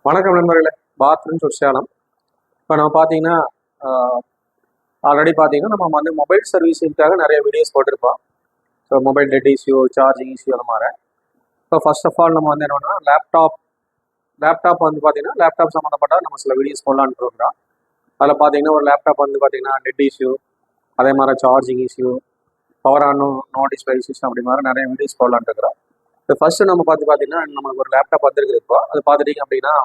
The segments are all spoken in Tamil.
வணக்கம் நண்பர்களே. பாத்ரூம் சேலம். இப்போ நம்ம பார்த்தீங்கன்னா ஆல்ரெடி பார்த்தீங்கன்னா நம்ம வந்து மொபைல் சர்வீஸுக்காக நிறைய வீடியோஸ் போட்டிருப்போம். So mobile dead issue, charging issue அந்த மாதிரி. இப்போ ஃபர்ஸ்ட் ஆஃப் ஆல் நம்ம வந்து என்ன பண்ணோம்னா லேப்டாப் வந்து பார்த்தீங்கன்னா லேப்டாப் சம்மந்தப்பட்ட நம்ம சில வீடியோஸ் போடலான்னு இருக்கிறோம். அதில் பார்த்தீங்கன்னா ஒரு லேப்டாப் வந்து பார்த்தீங்கன்னா டெட் இஷ்யூ, அதே மாதிரி charging issue, power on no display issues அப்படி மாதிரி நிறைய வீடியோஸ் போடலான்னு இருக்கிறோம். இப்போ ஃபர்ஸ்ட் நம்ம பார்த்தீங்கன்னா நமக்கு ஒரு லேப்டாப் வந்துருக்குது. இப்போ அது பார்த்துட்டிங்க அப்படின்னா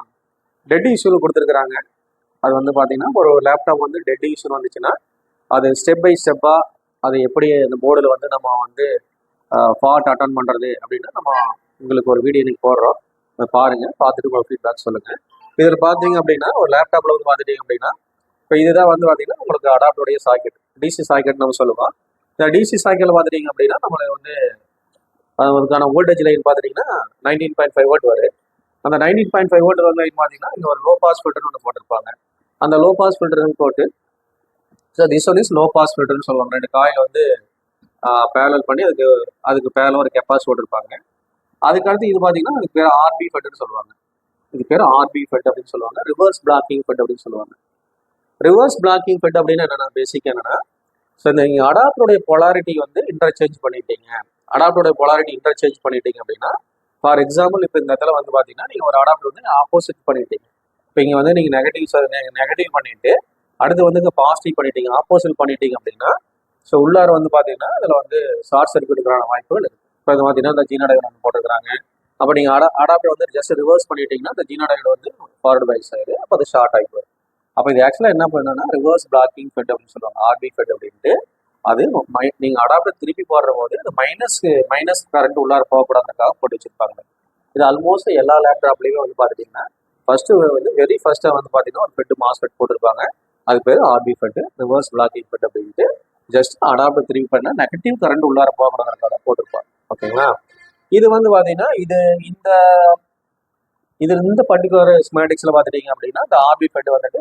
டெட் இஷ்யூவில் கொடுத்துருக்குறாங்க. அது வந்து பார்த்தீங்கன்னா ஒரு லேப்டாப் வந்து டெட் இஷ்யூ வந்துச்சுன்னா அது ஸ்டெப் பை ஸ்டெப்பாக அது எப்படி அந்த போர்டில் வந்து நம்ம வந்து ஃபால்ட் அட்டன் பண்ணுறது அப்படின்னு நம்ம உங்களுக்கு ஒரு வீடியோ இன்னைக்கு போடுறோம். பாருங்கள், பார்த்துட்டு உங்களுக்கு ஃபீட்பேக் சொல்லுங்கள். இதில் பார்த்தீங்க அப்படின்னா ஒரு லேப்டாப்பில் வந்து பார்த்துட்டிங்க அப்படின்னா இப்போ இதுதான் வந்து பார்த்தீங்கன்னா உங்களுக்கு அடாப்டருடைய சாக்கெட், டிசி சாக்கெட் நம்ம சொல்லுவோம். இந்த டிசி சாக்கெட்டில் பார்த்துட்டிங்க அப்படின்னா நம்மளுக்கு வந்து அதுக்கான வோல்டேஜ் லைன் பார்த்துட்டிங்கன்னா 19.5 வோல்ட் வரும். அந்த 19.5 வோல்ட் வந்து பார்த்தீங்கன்னா இங்கே ஒரு லோ பாஸ் ஃபில்டர்னு ஒன்று போட்டிருப்பாங்க. அந்த லோ பாஸ் ஃபில்டர்னு போட்டு so this one is low pass ஃபில்டர்னு சொல்லுவாங்க. 2 காயில் வந்து பேரல் பண்ணி அதுக்கு பேரல ஒரு கெப்பாசிட்டி போட்டிருப்பாங்க. அதுக்கடுத்து இது பார்த்தீங்கன்னா அதுக்கு பேர் ஆர்பி ஃபெட்னு சொல்லுவாங்க. இது பேர் ஆர்பி ஃபெட் அப்படின்னு சொல்லுவாங்க. ரிவர்ஸ் பிளாக்கிங் ஃபெட் அப்படின்னு சொல்லுவாங்க. ரிவர்ஸ் பிளாக்கிங் ஃபெட் அப்படின்னு என்னன்னா பேசிக் என்னன்னா ஸோ நீங்கள் அடாப்டருடைய பொலாரிட்டி வந்து இன்டர்சேஞ்ச் பண்ணிட்டீங்க. அடாப்டருடைய பொலாரிட்டி இன்டர்சேஞ்ச் பண்ணிட்டீங்க அப்படின்னா ஃபார் எக்ஸாம்பிள் இப்போ இந்த இடத்துல வந்து பார்த்தீங்கன்னா நீங்கள் ஒரு அடாப்டர் வந்து ஆப்போசிட் பண்ணிட்டீங்க. இப்போ இங்கே வந்து நீங்கள் நெகட்டிவ் பண்ணிட்டு அடுத்து வந்து இங்கே பாசிட்டிவ் பண்ணிட்டீங்க, ஆப்போசிட் பண்ணிட்டீங்க அப்படின்னா ஸோ உள்ளார வந்து பார்த்தீங்கன்னா அதில் வந்து ஷார்ட் சர்க்யூட்டுக்கான வாய்ப்புகள் இருக்குது. இப்போ இது பார்த்தீங்கன்னா இந்த ஜீனா டயக்ராம் போட்டுருக்காங்க. அப்போ நீங்கள் அடாப்டர் வந்து ஜஸ்ட் ரிவர்ஸ் பண்ணிட்டீங்கன்னா இந்த ஜீனா டயக்ராம் வந்து ஃபார்வர்ட் பைஸ் ஆயிடுது. அப்போ அது ஷார்ட் ஆகி போயிடும். அப்போ இது ஆக்சுவலாக என்ன பண்ணணும்னா ரிவர்ஸ் பிளாக்கிங் ஃபெட் அப்படின்னு சொல்லுவாங்க, ஆர்பி ஃபெட் அப்படின்ட்டு. அது நீங்கள் அடாப்டர் திருப்பி போடுற போது அந்த மைனஸ் கரண்ட் உள்ளார போகக்கூடாதுக்காக போட்டு வச்சிருப்பாங்க. இது ஆல்மோஸ்ட் எல்லா லேப்டாப்லேயுமே வந்து பார்த்துட்டிங்கன்னா ஃபர்ஸ்ட்டு வந்து வெரி ஃபர்ஸ்ட்டாக வந்து பார்த்தீங்கன்னா ஒரு ஃபெட்டு மாஸ்ஃபெட் போட்டிருப்பாங்க. அது பேர் RB FET, reverse blocking FET அப்படின்ட்டு. ஜஸ்ட் அடாப்டர் திருப்பி பண்ணால் நெகட்டிவ் கரண்ட் உள்ளார போகக்கூடாதுக்காக போட்டிருப்பாங்க. ஓகேங்களா? இது வந்து பார்த்தீங்கன்னா இந்த பர்டிகுலர் ஸ்கீமேட்டிக்ஸ்ல பார்த்துட்டீங்க அப்படின்னா இந்த ஆர்பி ஃபெட் வந்துட்டு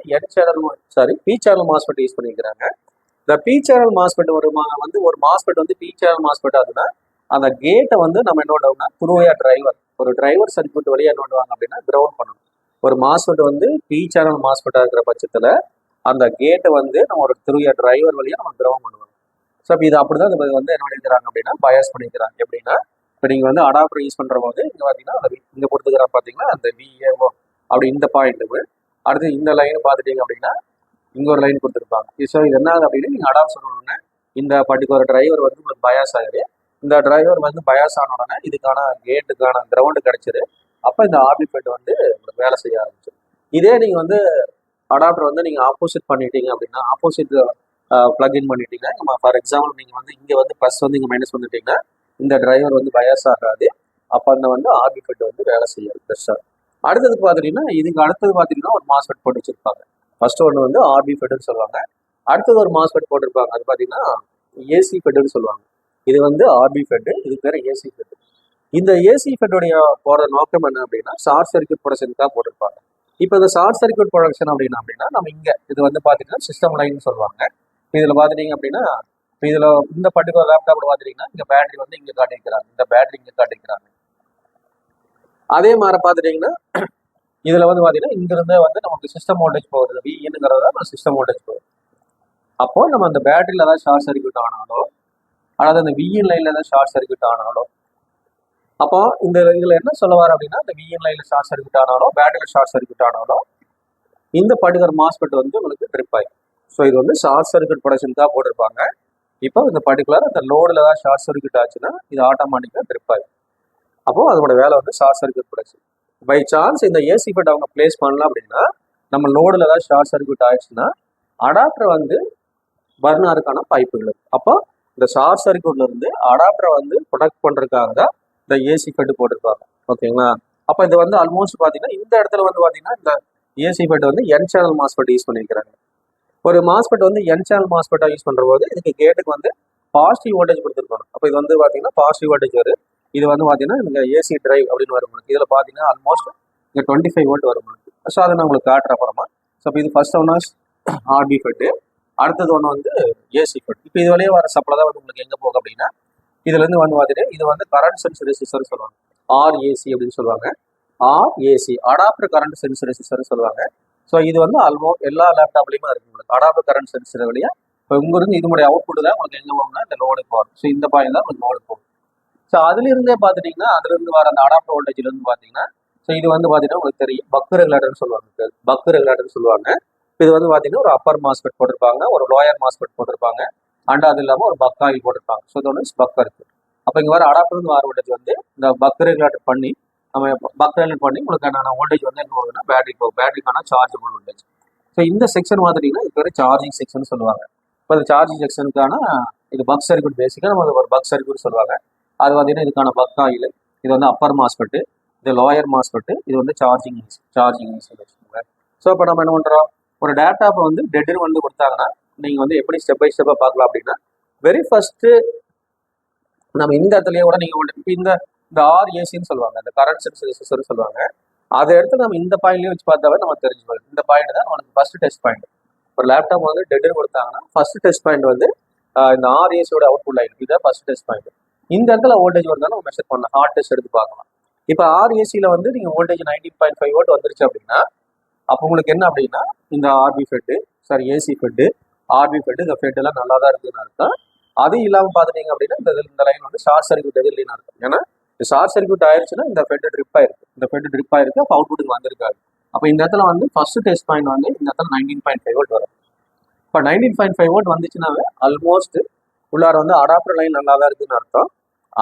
பி சேனல் மாஸ்ஃபெட் யூஸ் பண்ணிக்கிறாங்க. இந்த பி சேனல் மாஸ்ஃபெட் ஒரு மாஸ்ஃபெட் வந்து பி சேனல் மாஸ்ஃபெட் ஆகுதுன்னா அந்த கேட்டை வந்து நம்ம என்ன பண்ணுவோம்னா த்ரூயா டிரைவர் சர்க்யூட் வழியா என்ன பண்ணுவாங்க அப்படின்னா கிரவுண்ட் பண்ணணும். ஒரு மாஸ்ஃபெட் வந்து பி சேனல் மாஸ்ஃபெட்டா இருக்கிற பட்சத்துல அந்த கேட்டை வந்து நம்ம ஒரு த்ரூயா டிரைவர் வழியா நம்ம கிரவுண்ட் பண்ணுவோம். ஸோ இப்போ இது அப்படிதான் வந்து என்ன பண்ணிக்கிறாங்க அப்படின்னா பயாஸ் பண்ணிக்கிறாங்க. எப்படின்னா இப்போ நீங்கள் வந்து அடாப்டர் யூஸ் பண்ணுற போது இங்கே பார்த்தீங்கன்னா இங்கே கொடுத்துக்கிற பார்த்தீங்கன்னா அந்த விஏஓ அப்படி இந்த பாயிண்ட்டுக்கு அடுத்து இந்த லைன் பார்த்துட்டீங்க அப்படின்னா இங்கே ஒரு லைன் கொடுத்துருப்பாங்க. ஸோ இது என்ன ஆகுது அப்படின்னா நீங்கள் அடாப்ட் சொல்லணும்னா இந்த பர்டிகுலர் டிரைவர் வந்து உங்களுக்கு பயாஸ் ஆகுது. இந்த டிரைவர் வந்து பயாஸ் ஆன உடனே இதுக்கான கேட்டுக்கான கிரவுண்டு கிடைச்சிது. அப்போ இந்த ஆர்பி ஃபெட் வந்து உங்களுக்கு வேலை செய்ய ஆரம்பிச்சிடும். இதே நீங்கள் வந்து அடாப்டர் வந்து நீங்கள் ஆப்போசிட் பண்ணிட்டீங்க அப்படின்னா ஆப்போசிட் பிளக்இன் பண்ணிட்டீங்க. ஃபார் எக்ஸாம்பிள் நீங்கள் வந்து இங்கே வந்து ப்ளஸ் வந்து இங்கே மைனஸ் வந்துட்டீங்கன்னா இந்த டிரைவர் வந்து பயாஸ் ஆகாது. அப்போ அந்த வந்து ஆர்பி ஃபெட் வந்து வேலை செய்யாது பெருசாக. அடுத்தது பார்த்துட்டீங்கன்னா இதுக்கு அடுத்தது பார்த்தீங்கன்னா ஒரு மாஸ்ஃபெட் போட்டு வச்சிருப்பாங்க. ஃபர்ஸ்ட் ஒன்று வந்து ஆர்பி ஃபெட்னு சொல்லுவாங்க. அடுத்தது ஒரு மாஸ்ஃபெட் போட்டிருப்பாங்க. அது பார்த்தீங்கன்னா ஏசி ஃபெட்னு சொல்லுவாங்க. இது வந்து ஆர்பி ஃபெட், இது பேர் ஏசி ஃபெட். இந்த ஏசி ஃபெட்டுடைய போடுற நோக்கம் என்ன அப்படின்னா ஷார்ட் சர்க்யூட் ப்ரொடக்ஷனுக்காக போட்டிருப்பாங்க. இப்போ இந்த ஷார்ட் சர்க்யூட் ப்ரொடக்ஷன் அப்படின்னா நம்ம இங்கே இது வந்து பார்த்தீங்கன்னா சிஸ்டம் லைன் சொல்லுவாங்க. இதில் பார்த்துட்டீங்க அப்படின்னா இதில் இந்த பர்டிகுலர் லேப்டாப்ல பார்த்துட்டீங்கன்னா இந்த பேட்டரி வந்து இங்கே காட்டிக்கிறாங்க, இந்த பேட்டரி இங்கே காட்டிக்கிறாங்க. அதே மாதிரி பார்த்துட்டீங்கன்னா இதில் வந்து பார்த்தீங்கன்னா இங்கிருந்தே வந்து நமக்கு சிஸ்டம் வோல்டேஜ் போகுது, விஇன்னுங்கிறத நம்ம சிஸ்டம் வோல்டேஜ் போகுது. அப்போ நம்ம அந்த பேட்டரியில் ஏதாவது ஷார்ட் சர்க்யூட் ஆனாலோ அதாவது அந்த விஇன் லைன்ல ஏதாவது ஷார்ட் சர்க்யூட் ஆனாலோ அப்போ இந்த இதில் என்ன சொல்ல வர அப்படின்னா இந்த விஇன் லைன்ல ஷார்ட் சர்க்யூட் ஆனாலோ பேட்டரியில் ஷார்ட் சர்க்யூட் ஆனாலோ இந்த பர்டிகுலர் மாஸ்ஃபெட் வந்து உங்களுக்கு ட்ரிப் ஆகும். ஸோ இது வந்து ஷார்ட் சர்க்யூட் ப்ரொடக்ஷனுக்காக போட்டிருப்பாங்க. இப்போ இந்த பர்டிகுலர் அந்த லோடில் ஏதாவது ஷார்ட் சர்க்யூட் ஆச்சுன்னா இது ஆட்டோமேட்டிக்காக ட்ரிப் ஆகும். அப்போ அதோட வேலை வந்து short circuit protection. By chance இந்த ஏசி ஃபெட் அவங்க பிளேஸ் பண்ணலாம் அப்படின்னா நம்ம லோடில் ஏதாவது ஷார்ட் சர்க்யூட் ஆயிடுச்சுன்னா அடாப்டர் வந்து பர்ன் ஆகிறதுக்கான வாய்ப்புகள் இருக்கு. அப்போ இந்த ஷார்ட் சர்க்யூட்ல இருந்து அடாப்டரை வந்து ப்ரொடெக்ட் பண்றதுக்காக தான் இந்த ஏசி ஃபெட் போட்டிருப்பாங்க. ஓகேங்களா? அப்போ இது வந்து ஆல்மோஸ்ட் பார்த்தீங்கன்னா இந்த இடத்துல வந்து பார்த்தீங்கன்னா இந்த ஏசி ஃபெட் வந்து என் சேனல் மாஸ்ஃபெட் யூஸ் பண்ணிக்கிறாங்க. ஒரு மாஸ்ஃபெட் வந்து என் சேனல் மாஸ்ஃபெட்டா யூஸ் பண்ற போது இதுக்கு கேட்டுக்கு வந்து பாசிட்டிவ் வோல்டேஜ் கொடுத்துருக்கணும். அப்போ இது வந்து பார்த்தீங்கன்னா பாசிட்டிவ் வோல்டேஜ் வரும். இது வந்து பார்த்தீங்கன்னா இந்த ஏசி டிரைவ் அப்படின்னு வரும். இதில் பார்த்தீங்கன்னா ஆல்மோஸ்ட் இங்கே 25 வோல்ட் வரும். ஸோ அதை நான் உங்களுக்கு காட்டுற அப்புறமா ஸோ இது ஃபர்ஸ்ட் ஒன் ஆர்பி ஃபெட்டு, அடுத்தது ஒன்று வந்து ஏசி ஃபெட். இப்போ இது வழியே வர சப்ளை தான் வந்து உங்களுக்கு எங்கே போகும் அப்படின்னா இதுலேருந்து வந்து பார்த்துட்டு இது வந்து கரண்ட் சென்ஸ் ரெசிஸ்டர் சொல்லுவாங்க, ஆர்ஏசி அப்படின்னு சொல்லுவாங்க. ARAC, adapter current sensor resistor சொல்லுவாங்க. ஸோ இது வந்து ஆல்மோஸ்ட் எல்லா லேப்டாப்லையுமே இருக்கு உங்களுக்கு. அடாப்டர் கரண்ட் சென்சர் வழியா இப்போ இங்கிருந்து இதனுடைய அவுட்புட் தான் உங்களுக்கு எங்கே போகும்னா இந்த லோடுக்கு போகும். ஸோ இந்த பாயிண்ட் தான் உங்களுக்கு லோடுக்கு போகும். ஸோ அதுலேருந்தே பார்த்துட்டிங்கன்னா அதுலேருந்து வர அந்த அடாப்டர் வோல்டேஜ்லேருந்து பார்த்தீங்கன்னா ஸோ இது வந்து பார்த்தீங்கன்னா உங்களுக்கு தெரியும் பக் ரெகுலேட்டர்னு சொல்லுவாங்க. பக் ரெகுலேட்டர்னு சொல்லுவாங்க. இது வந்து பார்த்தீங்கன்னா ஒரு அப்பர் மாஸ்பெட் போட்டிருப்பாங்க, ஒரு லோயர் மாஸ்பெட் போட்டிருப்பாங்க, அண்ட் அது இல்லாமல் ஒரு பக் ஆயில் போட்டிருப்பாங்க. ஸோ இது ஒன்று பக் இருக்கு. அப்போ இங்கே வர அடாப்டர் வர வோல்டேஜ் வந்து இந்த பக் ரெகுலேட்டர் பண்ணி நம்ம பக் ரெகுலேட் பண்ணி உங்களுக்கு வோல்டேஜ் வந்து என்ன வருதுன்னா பேட்டரி போகும். பேட்டரிக்கான சார்ஜபிள் வோல்டேஜ். ஸோ இந்த செக்ஷன் பார்த்துட்டிங்கன்னா இது பேர் சார்ஜிங் செக்ஷன் சொல்லுவாங்க. இப்போ இந்த சார்ஜிங் செக்ஷனுக்கான இது பக் சர்க்யூட் பேசிக்காக நம்ம ஒரு பக் சர்க்யூட் சொல்லுவாங்க. அது பார்த்தீங்கன்னா இதுக்கான பக் ஆயில், இது வந்து அப்பர் மாஸ்பெட்டு, இது லோயர் மாஸ்பெட்டு, இது வந்து சார்ஜிங் வச்சுக்கோங்க. ஸோ இப்போ நம்ம என்ன பண்ணுறோம், ஒரு டேட்டாப்பை வந்து டெட்னு வந்து கொடுத்தாங்கன்னா நீங்கள் வந்து எப்படி ஸ்டெப் பை ஸ்டெப்பாக பார்க்கலாம் அப்படின்னா வெரி ஃபர்ஸ்ட்டு நம்ம இந்த இடத்துலயே கூட நீங்கள் இப்போ இந்த RACன்னு சொல்லுவாங்க, இந்த கரண்ட் சென்சர் ரெசிஸ்டர் சொல்லுவாங்க. அதை எடுத்து நம்ம இந்த பாயிண்ட்லேயே வச்சு பார்த்தாவே நம்ம தெரிஞ்சுக்கணும். இந்த பாயிண்ட் தான் நமக்கு ஃபர்ஸ்ட் டெஸ்ட் பாயிண்ட். ஒரு லேப்டாப் வந்து டெட்னு கொடுத்தாங்கன்னா ஃபர்ஸ்ட் டெஸ்ட் பாயிண்ட் வந்து இந்த RACயோட அவுட்புட் லைன், இதுதான் ஃபர்ஸ்ட் டெஸ்ட் பாயிண்ட். இந்த இடத்துல வோல்டேஜ் வருதாலும் நம்ம மெஷர் பண்ணலாம், ஹார்ட் டெஸ்ட் எடுத்து பார்க்கலாம். இப்போ RACயில் வந்து நீங்கள் வோல்டேஜ் 19.5 வோல்ட் வந்துருச்சு அப்படின்னா அப்போ உங்களுக்கு என்ன அப்படின்னா இந்த RB FET, sorry AC FET, RB FET, இந்த ஃபெட் எல்லாம் நல்லா தான் இருக்குதுன்னு அர்த்தம். அது இல்லாமல் பார்த்துட்டீங்க அப்படின்னா இந்த லைன் வந்து ஷார்ட் சர்க்யூட் இல்லைன்னு அர்த்தம். ஏன்னா ஷார்ட் சர்க்யூட் ஆயிடுச்சுன்னா இந்த ஃபெட்டு ட்ரிப் ஆயிருக்கு, இந்த ஃபெட்டு ட்ரிப் ஆயிருக்கு, அப்போ அவுட்புட்டுக்கு வந்திருக்காரு. அப்போ இந்த இடத்துல வந்து ஃபர்ஸ்ட் டெஸ்ட் பாயிண்ட் வந்து இந்த இடத்துல 19.5 வோல்ட் வரும். இப்போ 19.5 வோல்ட் வந்துச்சுன்னாவே ஆல்மோஸ்ட் உள்ளார வந்து அடாப்டர் லைன் நல்லா தான் இருக்குதுன்னு அர்த்தம்.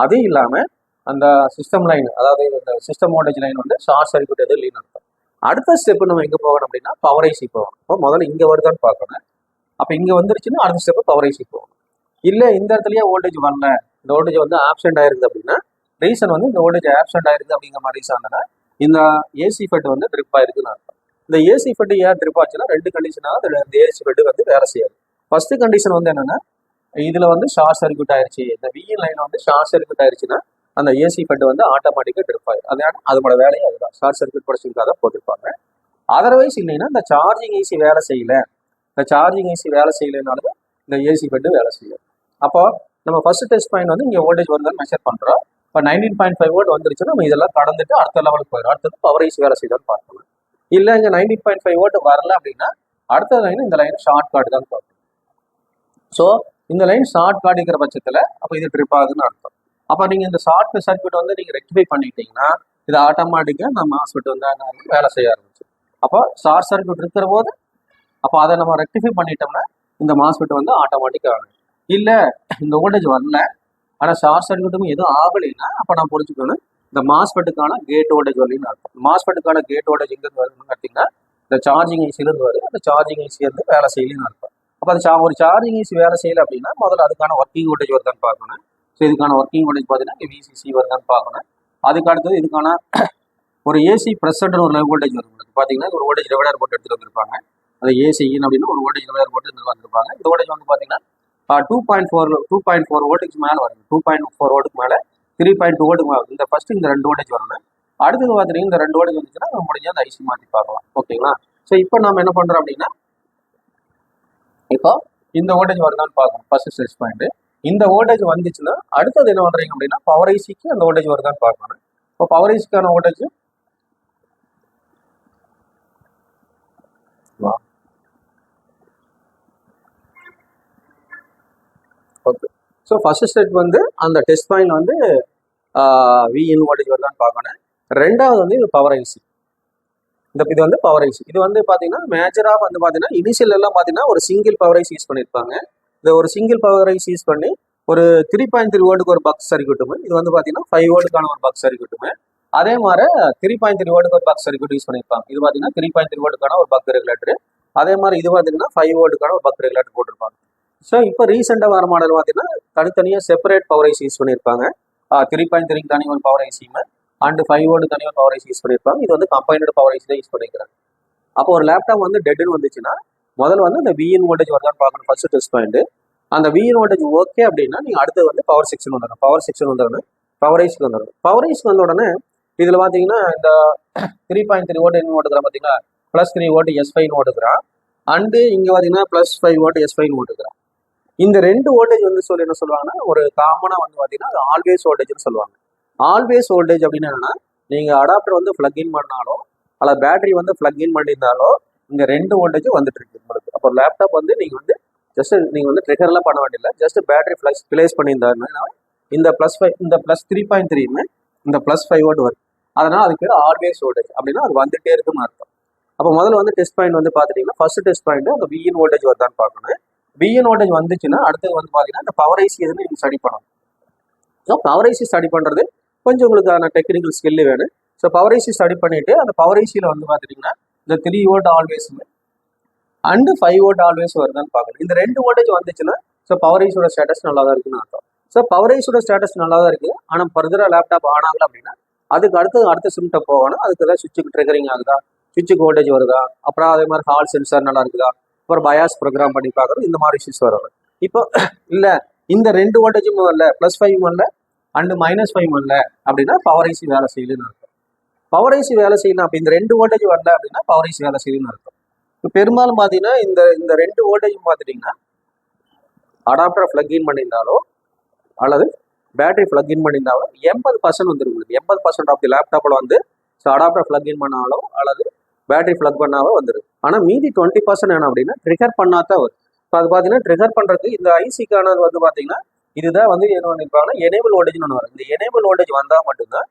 அது இல்லாமல் அந்த சிஸ்டம் லைன், அதாவது இந்த சிஸ்டம் வோல்டேஜ் லைன் வந்து ஷார்ட் சர்க்யூட் இல்லைன்னு அர்த்தம். அடுத்த ஸ்டெப் நம்ம எங்கே போகணும் அப்படின்னா பவர் ஐசி போகணும். இப்போ முதல்ல இங்கே வருதான்னு பார்க்கணும். அப்போ இங்கே வந்துருச்சுன்னா அடுத்த ஸ்டெப்பு பவர் ஐசி போகணும். இல்லை இந்த இடத்துலயே வோல்டேஜ் வரல, இந்த வோல்டேஜ் வந்து ஆப்சென்ட் ஆயிருக்குது அப்படின்னா ரீசன் வந்து இந்த வோல்டேஜ் ஆப்சென்ட் ஆயிருக்குது அப்படிங்கிற மாதிரி ரீசன் என்னன்னா இந்த ஏசி ஃபெட் வந்து ட்ரிப் ஆயிருக்குன்னு அர்த்தம். இந்த ஏசி ஃபெட் ஏன் ட்ரிப் ஆச்சுன்னா ரெண்டு கண்டிஷனாக இந்த ஏசி ஃபெட் வந்து வேலை செய்யாது. ஃபர்ஸ்ட் கண்டிஷன் வந்து என்னன்னா இதுல வந்து ஷார்ட் சர்க்யூட் ஆயிருச்சு, இந்த விஇன் லைன் வந்து ஷார்ட் சர்க்யூட் ஆயிருச்சுன்னா அந்த ஏசி ஃபெட் வந்து ஆட்டோமேட்டிக்காக ட்ரிப் ஆயிடும். அதனால அதோட வேலையை அதுதான் ஷார்ட் சர்க்யூட் ப்ரொடக்ஷனுக்காக தான் போட்டிருப்பாங்க. அதர்வைஸ் இல்லைன்னா இந்த சார்ஜிங் ஏசி வேலை செய்யல, இந்த சார்ஜிங் ஏசி வேலை செய்யலைனாலும் இந்த ஏசி ஃபெட்டு வேலை செய்யும். அப்போ நம்ம ஃபர்ஸ்ட் டெஸ்ட் பாயிண்ட் வந்து இங்கே வோல்டேஜ் வருதுன்னு மெஷர் பண்ணுறோம். இப்போ 19.5 வோல்ட் வந்துருச்சுன்னா நம்ம இதெல்லாம் கடந்துட்டு அடுத்த லெவலுக்கு போயிடும். அடுத்தது பவர் ஐசி வேலை செய்தான்னு பார்க்கணும். இல்லை இங்கே 19.5 வோல்ட் வரல அப்படின்னா அடுத்த லைன் இந்த லைன் ஷார்ட் கார்டு தான் பார்க்கணும். ஸோ இந்த லைன் ஷார்ட் கார்டுங்கிற பட்சத்தில் அப்போ இது ட்ரிப் ஆகுதுன்னு அர்த்தம். அப்போ நீங்கள் இந்த ஷார்ட் சர்க்யூட் வந்து நீங்கள் ரெக்டிஃபை பண்ணிட்டீங்கன்னா இது ஆட்டோமேட்டிக்காக நம்ம மாஸ்பெட் வந்து வேலை செய்ய ஆரம்பிச்சு. அப்போ ஷார்ட் சர்க்யூட் இருக்கிற போது அப்போ அதை நம்ம ரெக்டிஃபை பண்ணிட்டோம்னா இந்த மாஸ்பெட் வந்து ஆட்டோமேட்டிக்காக ஆகும். இல்லை இந்த வோல்டேஜ் வரல ஆனால் ஷார்ட் சர்க்யூட்டும் எதுவும் ஆகலைன்னா அப்போ நான் புரிஞ்சுக்கணும் இந்த மாஸ்பெட்டுக்கான கேட் வோல்டேஜ் வரலன்னு அர்த்தம். மாஸ்பெட்டுக்கான கேட் வோல்டேஜ் எங்கேருந்து வருதுன்னு பார்த்தீங்கன்னா இந்த சார்ஜிங் ஐசிலேருந்து வருது. அந்த சார்ஜிங் ஐசி வந்து வேலை செய்யலன்னு அர்த்தம். அப்போ அது ஒரு சார்ஜிங் ஐசி வேலை செய்யலை அப்படின்னா முதல்ல அதுக்கான ஒர்க்கிங் வோல்டேஜ் வருதான்னு பார்க்கணும். ஸோ இதுக்கான ஒர்க்கிங் வோல்டேஜ் பார்த்தீங்கன்னா இங்கே VCC வருதான்னு பார்க்கணும். அதுக்கு அடுத்தது இதுக்கான ஒரு ஏசி ப்ரெசென்ட்னு ஒரு வோல்டேஜ் வரும். உங்களுக்கு பார்த்தீங்கன்னா ஒரு வோல்டேஜ் டிவைடர் போட்டு எடுத்துகிட்டு வந்திருப்பாங்க. அது ஏசின்னு அப்படின்னு ஒரு வோல்டேஜ் டிவைடர் போட்டு எடுத்துகிட்டு வந்திருப்பாங்க. இந்த வோல்டேஜ் வந்து பார்த்தீங்கன்னா 2.4 வோல்ட்டுக்கு மேலே வரும். 2.4 வோல்ட்டுக்கு மேலே 3.2 வோல்ட்டுக்கு மேலே இந்த ஃபர்ஸ்ட் இந்த 2 வோல்டேஜ் வரணும். அடுத்தது பார்த்தீங்கன்னா இந்த 2 வோல்டேஜ் வந்துச்சுன்னா நம்ம முடிஞ்சா அந்த ஐசி மாற்றி பார்க்கலாம். ஓகேங்களா? ஸோ இப்போ நம்ம என்ன பண்ணுறோம் அப்படின்னா இப்போ இந்த வோல்டேஜ் வருதான்னு பார்க்கணும் ஃபர்ஸ்ட் டெஸ்ட் பாயிண்ட். இந்த வோல்டேஜ் வந்துச்சுன்னா அடுத்தது என்ன பண்ணுறீங்க அப்படின்னா பவர் ஐசிக்கு அந்த வோல்டேஜ் வருதான்னு பார்க்கணும். இப்போ பவர் ஐசிக்கான voltage okay. So first step வந்து அந்த டெஸ்ட் பாயிண்ட் வந்து விஇன் வோல்டேஜ் வருதான்னு பார்க்கணும். ரெண்டாவது வந்து இது பவர் ஐசி. இது வந்து பவர் ஐசி. இது வந்து பார்த்தீங்கன்னா மேஜராக வந்து பார்த்தீங்கன்னா இனிஷியல் எல்லாம் பார்த்தீங்கன்னா ஒரு சிங்கிள் பவர் ஐசி யூஸ் பண்ணியிருப்பாங்க. இந்த ஒரு சிங்கிள் பவர் ஐசி யூஸ் பண்ணி ஒரு 3.3 வோல்ட்டுக்கு ஒரு பக் சர்க்யூட்டுமே, இது வந்து பார்த்தீங்கன்னா 5 வோல்ட்டுக்கான ஒரு பக் சர்க்யூட்டுமே, அதே மாதிரி 3.3 வோல்ட்டுக்கு ஒரு பக் சர்க்யூட் யூஸ் பண்ணியிருப்பாங்க. இது பார்த்தீங்கன்னா 3.3 வோல்ட்டுக்கான ஒரு பக் ரெகுலேட்டர், அதே மாதிரி இது பார்த்தீங்கன்னா 5 வோல்ட்டுக்கான ஒரு பக் ரெகுலேட்டர் போட்டிருப்பாங்க. ஸோ இப்போ ரீசெண்டாக வர மாடல் பார்த்தீங்கன்னா தனித்தனியாக செப்பரேட் பவர் ஐசி யூஸ் பண்ணியிருப்பாங்க. 3.3 தனி ஒரு பவர் ஐசியுமே அண்ட் 5 வோல்ட் தனி ஒரு பவர் ஐசி யூஸ் பண்ணியிருப்பாங்க. இது வந்து கம்பைன்டு பவர் ஐசி தான் யூஸ் பண்ணிக்கிறாங்க. அப்போ ஒரு லேப்டாப் வந்து டெட்னு வந்துச்சுன்னா முதல்ல வந்து அந்த விஇன் வோல்டேஜ் வருதான்னு பார்க்கணும் ஃபர்ஸ்ட் டெஸ்ட் பாயிண்ட். அந்த விஇன் வோல்டேஜ் ஓகே அப்படின்னா நீங்கள் அடுத்தது வந்து பவர் செக்ஷன் வந்துடணும். பவர் ஐசிக்கு வந்துடணும். பவர் ஐசிக்கு வந்த உடனே இதில் பார்த்தீங்கன்னா இந்த 3.3 வோல்ட் என்ன ஓட்டுக்கிறான் பார்த்தீங்கன்னா +3 வோல்ட் S5 ஓட்டுக்கிறான். அண்டு இங்கே பார்த்தீங்கன்னா +5 வோல்ட் S5 ஓட்டுக்கிறான். இந்த 2 வோல்டேஜ் வந்து சொல்லி என்ன சொல்லுவாங்கன்னா ஒரு காமனாக வந்து பார்த்தீங்கன்னா அது ஆல்வேஸ் வோல்டேஜ்னு சொல்லுவாங்க. ஆல்வேஸ் வோல்டேஜ் அப்படின்னு என்னன்னா நீங்கள் அடாப்டர் வந்து இன் பண்ணாலும் அல்ல பேட்டரி வந்து இன் பண்ணியிருந்தாலும் இங்கே 2 வோல்டேஜும் வந்துட்டு இருக்கு உங்களுக்கு. அப்போ லேப்டாப் வந்து நீங்கள் வந்து ஜஸ்ட் நீங்கள் வந்து ட்ரிகர்லாம் பண்ண வேண்டியதில்லை, ஜஸ்ட் பேட்டரி பிளேஸ் பண்ணியிருந்தாருன்னா இந்த +5 இந்த +3.3 இந்த +5 வோல்ட் வரும். அதனால் அதுக்கு பேர் ஆல்வேஸ் வோல்டேஜ். அப்படின்னா அது வந்துட்டே இருக்குன்னு அர்த்தம். அப்போ முதல்ல வந்து டெஸ்ட் பாயிண்ட் வந்து பார்த்துட்டிங்கன்னா ஃபர்ஸ்ட் டெஸ்ட் பாயிண்ட் அந்த விஇன் வோல்டேஜ் வருதான்னு பார்க்கணும். விஇன் வோல்டேஜ் வந்துச்சுன்னா அடுத்தது வந்து பார்த்தீங்கன்னா இந்த பவர் ஐசி எதுன்னு நீங்கள் ஸ்டடி பண்ணணும். ஸோ பவர் ஐசி ஸ்டடி பண்ணுறது கொஞ்சம் உங்களுக்கான டெக்னிக்கல் ஸ்கில் வேணும். ஸோ பவர் ஐசி ஸ்டடி பண்ணிவிட்டு அந்த பவர் ஐசியில் வந்து பார்த்துட்டிங்கன்னா இந்த 3 volt always and 5 volt always வருதான்னு பார்க்கணும். இந்த 2 வோல்டேஜ் வந்துச்சுன்னா ஸோ பவர் ஐசியோட ஸ்டேட்டஸ் நல்லா தான் இருக்குன்னு அர்த்தம். ஸோ பவர் ஐசியோட ஸ்டேட்டஸ் நல்லா தான் இருக்குது. ஆனால் ஃபர்தராக லேப்டாப் ஆன் ஆகலை அப்படின்னா அதுக்கு அடுத்த சிம்ட்டை போகணும். அதுக்கு ஏதாவது சுவிட்சுக்கு ட்ரிகரிங் ஆகுதா, சுவிட்சுக்கு வோல்டேஜ் வருதா, அப்புறம் அதே மாதிரி ஹால் சென்சார் நல்லா இருக்குதா, அப்புறம் பயாஸ் ப்ரோக்ராம் பண்ணி பார்க்குறது, இந்த மாதிரி இஷ்யூஸ் வரும். இப்போ இல்லை இந்த 2 வோல்டேஜும் வரல, +5 வரல அண்டு -5 வரல அப்படின்னா பவர் ஐசி வேலை செய்யலன்னு அர்த்தம். பவர் ஐசி வேலை செய்யணும். அப்போ இந்த 2 வோல்டேஜ் வரல அப்படின்னா பவர் ஐசி வேலை செய்யணும்னு அர்த்தம். இப்போ பெரும்பாலும் பார்த்தீங்கன்னா இந்த 2 வோல்டேஜ் பார்த்துட்டிங்கன்னா அடாப்டர் இன் பண்ணியிருந்தாலோ அல்லது பேட்டரி இன் பண்ணியிருந்தாலோ 80% வந்துடும் உங்களுக்கு. 80% ஆஃப் தி லேப்டாப்பில் வந்து ஸோ அடாப்டர் இன் பண்ணாலோ அல்லது பேட்டரி பண்ணாவோ வந்துடும். ஆனால் மீதி 20% என்ன அப்படின்னா ட்ரிகர் பண்ணாதான் வரும். இப்போ அது பார்த்தீங்கன்னா ட்ரிகர் பண்ணுறதுக்கு இந்த ஐசிக்கானது வந்து பார்த்தீங்கன்னா இதுதான் வந்து என்ன பண்ணியிருப்பாங்கன்னா எனேபிள் வோல்டேஜ்னு ஒன்று வரும். இந்த எனேபிள் வோல்டேஜ் வந்தால் மட்டும்தான்,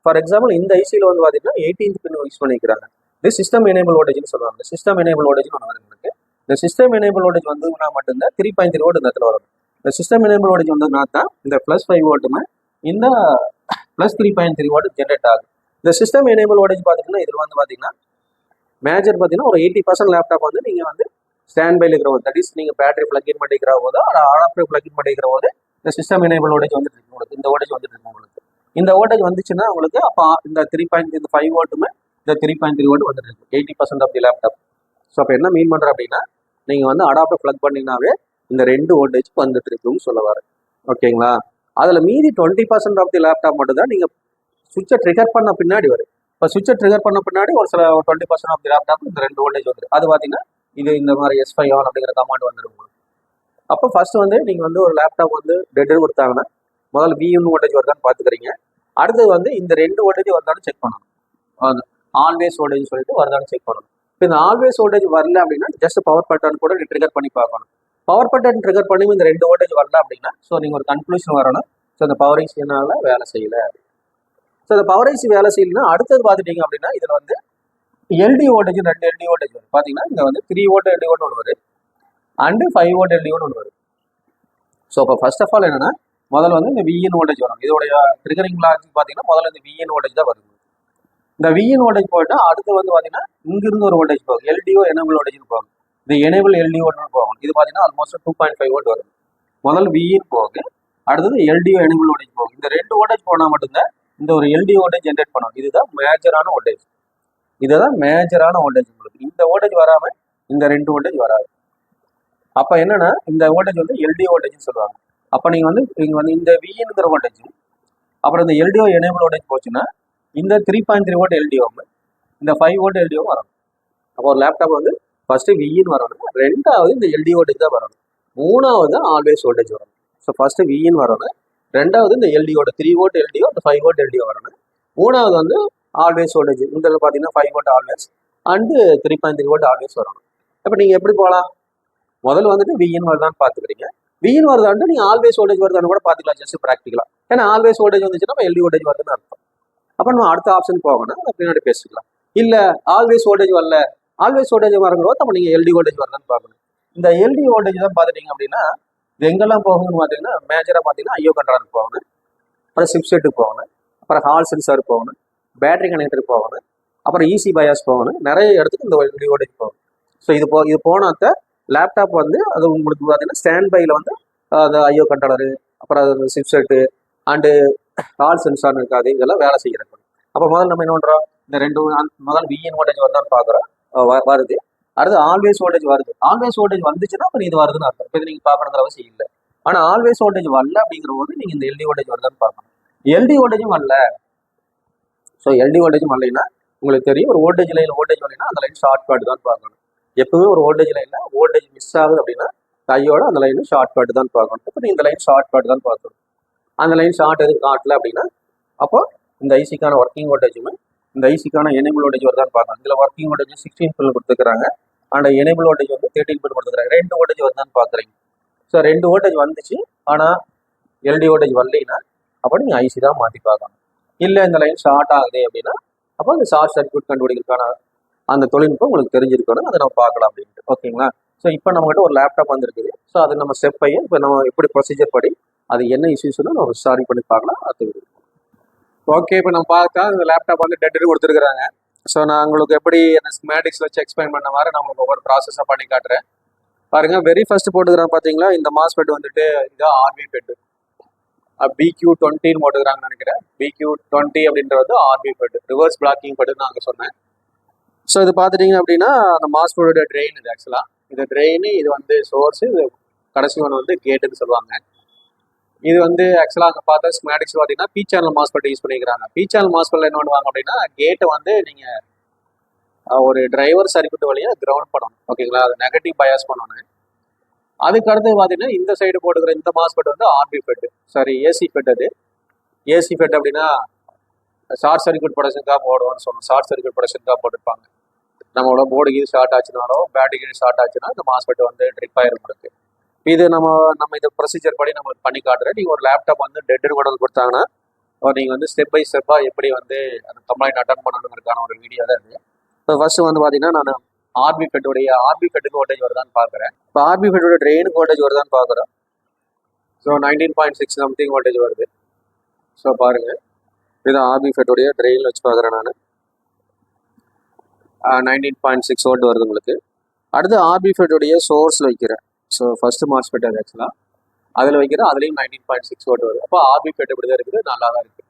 ஃபார் எக்ஸாம்பிள் இந்த ஐசியில் வந்து பார்த்தீங்கன்னா 18th பின் யூஸ் பண்ணிக்கிறாங்க. இது சிஸ்டம் எனேபிள் வோல்டேஜ்னு சொல்லுவாங்க. சிஸ்டம் எனேபிள் வோல்டேஜ்னு ஒன்று வரும் உங்களுக்கு. இந்த சிஸ்டம் எனேபிள் வோல்டேஜ் வந்ததுன்னா மட்டும்தான் 3.3 வோல்ட் இந்த இடத்துல வரும். இந்த சிஸ்டம் எனேபிள் வோல்டேஜ் வந்ததுனா தான் இந்த +5 வோல்ட்டுமே இந்த +3.3 வோல்ட் ஜென்ரேட் ஆகும். இந்த சிஸ்டம் எனேபிள் வோல்டேஜ் பார்த்தீங்கன்னா இதில் வந்து பார்த்தீங்கன்னா மேஜர் பார்த்தீங்கன்னா ஒரு 80% லேப்டாப் வந்து நீங்கள் வந்து ஸ்டாண்ட் பைல இருக்கிற போது, தட் இஸ் நீங்கள் பேட்டரி இன் பண்ணிக்கிற போதோ அடாப்டர் இன் பண்ணிக்கிற போது இந்த சிஸ்டம் எனேபிள் வோல்டேஜ் வந்துட்டு இருக்கு உங்களுக்கு. இந்த வோல்டேஜ் வந்துட்டு இருக்கு உங்களுக்கு. இந்த வோல்டேஜ் வந்துச்சுன்னா உங்களுக்கு அப்போ இந்த 5 வோல்ட்டுமே இந்த 3.3 வோல்ட் வந்துட்டு இருக்கு 80% ஆஃப் தி லேப்டாப். ஸோ அப்போ என்ன மீன் பண்ணுற அப்படின்னா நீங்கள் வந்து அடாப்டர் பண்ணிங்கனாவே இந்த 2 வோல்டேஜ் வந்துட்டு இருக்குன்னு சொல்ல வரேன். ஓகேங்களா? அதில் மீதி 20% ஆஃப் தி லேப்டாப் மட்டும் தான் நீங்கள் சுவிட்சை ட்ரிகர் பண்ண பின்னாடி வரும். இப்போ சுவிட்சை ட்ரிகர் பண்ண பின்னாடி ஒரு சில 20% ஆஃப் தி லேப்டாப் இந்த 2 வோல்டேஜ் வந்துடும். அது பார்த்தீங்கன்னா இது இந்த மாதிரி S5 ஆன் அப்படிங்கிற கமாண்ட் வந்துடும் உங்களுக்கு. அப்போ ஃபர்ஸ்ட் வந்து நீங்கள் வந்து ஒரு லேப்டாப் வந்து டெட் கொடுத்தாங்கன்னா முதல்ல விஇன் வோல்டேஜ் வருதான்னு பார்த்துக்கிறீங்க. அடுத்தது வந்து இந்த 2 வோல்டேஜ் வருதான்னு செக் பண்ணணும். அது ஆல்வேஸ் வோல்டேஜ் சொல்லிட்டு வருதான்னு செக் பண்ணணும். இப்போ இந்த ஆல்வேஸ் வோல்டேஜ் வரல அப்படின்னா ஜஸ்ட் பவர் பட்டன் கூட ட்ரிகர் பண்ணி பார்க்கணும். பவர் பட்டன் ட்ரிகர் பண்ணி இந்த 2 வோல்டேஜ் வரல அப்படின்னா ஸோ நீங்கள் ஒரு கன்க்ளூஷன் வரணும். ஸோ இந்த பவர் ஐசினால வேலை செய்யலை. ஸோ இந்த பவர் ஐசி வேலை செய்யலைன்னா அடுத்தது பார்த்துட்டீங்க அப்படின்னா இதில் வந்து எல்டி வோல்டேஜ் 2 எல்டி வோல்டேஜ் வரும். பார்த்தீங்கன்னா இங்கே வந்து 3 வோல்ட் எல்டி வோல்ட் ஒன்று வரும் அண்டு 5 வோல்ட் எல்டி வோல்ட் ஒன்று வரும். ஸோ இப்போ ஃபர்ஸ்ட் ஆஃப் ஆல் என்னன்னா முதல்ல வந்து இந்த விஇன் வோல்டேஜ் வரும். இதோடைய ட்ரிகரிங் லாஜிக் பார்த்தீங்கன்னா முதல்ல இந்த விஇன் வோல்டேஜ் தான் வரும். இந்த விஇன் வோல்டேஜ் போயிட்டு அடுத்து வந்து பார்த்தீங்கன்னா இங்கிருந்து ஒரு வோல்டேஜ் போகும், எல்டிஓ எனேபிள் வோல்டேஜ்னு போகும். இது எனேபிள் எல்டிஓன்னு போகும். இது பார்த்தீங்கன்னா ஆல்மோஸ்ட் 2.5 வோல்ட் வரும். முதல்ல விஇன் போகுது, அடுத்தது எல்டிஓ எனேபிள் வோல்டேஜ் போகும். இந்த 2 வோல்டேஜ் போனால் மட்டும்தான் இந்த ஒரு எல்டிஓ வோல்டேஜ் ஜென்ரேட் பண்ணும். இதுதான் மேஜரான வோல்டேஜ். இதுதான் மேஜரான வோல்டேஜ் உங்களுக்கு. இந்த வோல்டேஜ் வராமல் இந்த 2 வோல்டேஜ் வராது. அப்போ என்னன்னா இந்த வோல்டேஜ் வந்து எல்டிஓ வோல்டேஜ்னு சொல்லுவாங்க. அப்போ நீங்கள் வந்து இந்த விஇன்ங்கிற வோல்டேஜ் அப்புறம் இந்த எல்டிஓ எனேபிள் வோல்டேஜ் போச்சுன்னா இந்த 3.3 வோல்ட் எல்டிஓவும் இந்த 5 வோல்ட் எல்டிஓ வரணும். அப்போ ஒரு லேப்டாப் வந்து ஃபர்ஸ்ட் விஇன் வரணும், ரெண்டாவது இந்த எல்டிஓ வோல்டேஜ் தான் வரணும், மூணாவது ஆல்வேஸ் வோல்டேஜ் வரணும். ஸோ ஃபர்ஸ்ட் விஇன் வரணும், ரெண்டாவது இந்த எல்டிஓட 3 வோல்ட் எல்டிஓ இந்த 5 வோல்ட் எல்டிஓ வரணும், மூணாவது வந்து ஆல்வேஸ் வோல்டேஜ் இந்த பார்த்தீங்கன்னா 5 volt always and 3.3 volt always வரணும். இப்போ நீங்கள் எப்படி போகலாம்? முதல்ல வந்துட்டு விஇன் வருதான்னு பார்த்துக்கிறீங்க. விஇன் வருதான்ட்டு நீங்கள் ஆல்வேஸ் வோல்டேஜ் வருதான்னு கூட பார்த்துக்கலாம் ஜஸ்ட் ப்ராக்டிக்கலாக. ஏன்னா ஆல்வேஸ் வோல்டேஜ் வந்துச்சுன்னா நம்ம எல்டி வோல்டேஜ் வருதுன்னு அர்த்தம். அப்போ நம்ம அடுத்த ஆப்ஷன் போகணும், அதை பின்னாடி பேசிக்கலாம். இல்லை ஆல்வேஸ் வோல்டேஜ் வரல, ஆல்வேஸ் வோல்டேஜ் வரங்கிறோம் அப்போ நீங்கள் எல்டி வோல்டேஜ் வருதான்னு பார்க்கணும். இந்த எல்டி வோல்டேஜ் தான் பார்த்துட்டீங்க அப்படின்னா இது எங்கெல்லாம் போகணும்னு பார்த்தீங்கன்னா மேஜராக பார்த்தீங்கன்னா ஐஓ கண்ட்ரோலுக்கு போகணும், அப்புறம் சிப்செட்டுக்கு போகணும், அப்புறம் ஹால் சென்சார் போகணும், பேட்டரி கனெக்டருக்கு போகணும், அப்புறம் ஈசி பயாஸ் போகணும், நிறைய இடத்துக்கு இந்த எல்டி வோல்டேஜ் போகணும். ஸோ இது போனாத்த லேப்டாப் வந்து அது உங்களுக்கு பார்த்தீங்கன்னா ஸ்டாண்ட் பையில் வந்து அது ஐஓ கண்ட்ரோலரு, அப்புறம் அது சிப்செட்டு அண்டு ஹால் சென்சார் இருக்காது, இதெல்லாம் வேலை செய்கிறது. அப்போ முதல்ல நம்ம என்ன பண்ணுறோம், இந்த 2 முதல் விஇன் வோல்டேஜ் வருதான்னு பார்க்குறோம், வருது. அடுத்து ஆல்வேஸ் வோல்டேஜ் வருது. ஆல்வேஸ் வோல்டேஜ் வந்துச்சுன்னா அப்போ இது வருதுன்னு அர்த்தம். இப்போ நீங்கள் பார்க்கணுங்கிற அவசியம் இல்லை. ஆனால் ஆல்வேஸ் வோல்டேஜ் வரல அப்படிங்கிற போது நீங்கள் இந்த எல்டி வோல்டேஜ் வருதான்னு பார்க்கணும். எல்டி வோல்டேஜும் வரல. ஸோ எல்டி வோல்டேஜும் வரலைன்னா உங்களுக்கு தெரியும், ஒரு வோல்டேஜ் லைன் வோல்டேஜ் வரலைன்னா அந்த லைன் ஷார்ட் கட் தான் பார்க்கணும். எப்பவுமே ஒரு வோல்டேஜ் லைனில் வோல்டேஜ் மிஸ் ஆகுது அப்படின்னா கையோட அந்த லைன் ஷார்ட் கட் தான் பார்க்கணும். இப்போ இந்த லைன் ஷார்ட் கட் தான் பார்க்கணும். அந்த லைன் ஷார்ட் எதுவும் காட்டல அப்படின்னா அப்போ இந்த ஐசிக்கான ஒர்க்கிங் வோல்டேஜுமே இந்த ஐசிக்கான எனேபிள் வோல்டேஜ் வருதான்னு பார்க்கலாம். இதில் ஒர்க்கிங் வோல்டேஜ் 16 பில் கொடுத்துருக்காங்க, அண்ட் எனேபிள் வோல்டேஜ் வந்து 13 பில் கொடுத்துருக்காங்க. 2 வோல்டேஜ் வருதான்னு பார்க்குறீங்க. ஸோ 2 வோல்டேஜ் வந்துச்சு, ஆனால் எல்டி வோல்டேஜ் வரலைன்னா அப்போ நீங்கள் ஐசி தான் மாற்றி பார்க்கணும். இல்லை இந்த லைன் ஷார்ட் ஆகுது அப்படின்னா அப்போ அந்த ஷார்ட் சர்க்யூட் கண்டுபிடிக்கிறதுக்கான அந்த தொழில்நுட்பம் உங்களுக்கு தெரிஞ்சிருக்கணும், அதை நம்ம பார்க்கலாம் அப்படின்ட்டு. ஓகேங்களா? ஸோ இப்போ நம்மகிட்ட ஒரு லேப்டாப் வந்துருக்குது. ஸோ அது நம்ம ஸ்டெப் பையன் இப்போ நம்ம எப்படி ப்ரொசீஜர் படி அது என்ன இஷ்யூஸ்னு நம்ம ஸ்டார்ட் பண்ணி பார்க்கலாம். அது ஓகே. இப்போ நம்ம பார்த்தா இந்த லேப்டாப் வந்து டெட்டு கொடுத்துருக்குறாங்க. ஸோ நான் உங்களுக்கு எப்படி அந்த ஸ்கீமேட்டிக்ஸ் வச்சு எக்ஸ்பிளைன் பண்ண மாதிரி நான் உங்களுக்கு ஒவ்வொரு ப்ராசஸாக பண்ணி காட்டுறேன். பாருங்க, வெரி ஃபர்ஸ்ட் போட்டுக்கிறாங்க பார்த்தீங்களா, இந்த மாஸ்பெட் வந்துட்டு இதுதான் ஆர்பி பெட்டு. BQ20 போட்டுக்கிறாங்கன்னு நினைக்கிறேன். BQ20 அப்படின்றது வந்து ஆர்பி பெட், ரிவர்ஸ் பிளாக்கிங் பெட்டுன்னு நாங்கள் சொன்னேன். ஸோ இது பார்த்துட்டீங்க அப்படின்னா அந்த மாஸ்பெட்டோட ட்ரெயின் இது ஆக்சுவலாக. இது ட்ரெயின், இது வந்து சோர்ஸு, இது கடைசி ஒன்று வந்து கேட்டுன்னு சொல்லுவாங்க. இது வந்து ஆக்சுவலாக அங்கே பார்த்தா ஸ்கீமேட்டிக்ஸ் பார்த்தீங்கன்னா பி சேனல் மாஸ்பெட் யூஸ் பண்ணிக்கிறாங்க. பி சேனல் மாஸ்பெட்டில் என்ன பண்ணுவாங்க அப்படின்னா கேட்டை வந்து நீங்கள் ஒரு டிரைவர் சர்க்யூட் வழியாக கிரவுண்ட் பண்ணணும். ஓகேங்களா? அது நெகட்டிவ் பயாஸ் பண்ணணும். அதுக்கு அடுத்து பார்த்தீங்கன்னா இந்த சைடு போட்டுக்கிற இந்த மாஸ்பெட் வந்து RB FET, sorry AC FET. அது ஏசி பெட் அப்படின்னா ஷார்ட் சர்க்யூட் ப்ரொடக்ஷனுக்காக போடுவோம்னு சொன்னோம். ஷார்ட் சர்க்யூட் ப்ரொடக்ஷனுக்காக போட்டுருப்பாங்க. நம்மளோட போர்டு கீழ் ஷார்ட் ஆச்சுனாலோ பேட்டரி கீழ் ஷார்ட் ஆச்சுன்னா இந்த மாஸ்பெட் வந்து ட்ரிப் ஆயிரும் இருக்கு. இது நம்ம இந்த ப்ரொசீஜர் படி நம்மளுக்கு பண்ணி காட்டுறேன். நீங்கள் ஒரு லேப்டாப் வந்து டெட்டு கொண்டு வந்து கொடுத்தாங்கன்னா நீங்கள் வந்து ஸ்டெப் பை ஸ்டெப்பாக எப்படி வந்து அந்த கம்ப்ளைண்ட் அட்டன் பண்ணணுங்கிறதுக்கான ஒரு வீடியோ தான் இது. இப்போ ஃபர்ஸ்ட் வந்து பார்த்தீங்கன்னா நான் ஆர்பி பெட்டுக்கு வோல்டேஜ் வருதான்னு பார்க்குறேன். இப்போ ஆர்பி பெட்டோட ட்ரெயினுக்கு வோல்டேஜ் வருதான்னு பார்க்குறோம். ஸோ 19.6 சம்திங் வோல்டேஜ் வருது. ஸோ பாருங்கள், இதுதான் ஆர்பி பெட்டோடைய ட்ரெயினில் வச்சு பார்க்குறேன் நான். 19.6 வோல்ட் வருது உங்களுக்கு. அடுத்து ஆர்பி பெட்டோடைய சோர்ஸில் வைக்கிறேன். ஸோ ஃபர்ஸ்ட் மாஸ்பெட் அது ஆக்சுவலாக அதில் வைக்கிறேன், அதுலேயும் 19.6 வோல்ட் வருது. அப்போ ஆர்பி பெட் இப்படி தான் இருக்குது, நல்லா தான் இருக்குது.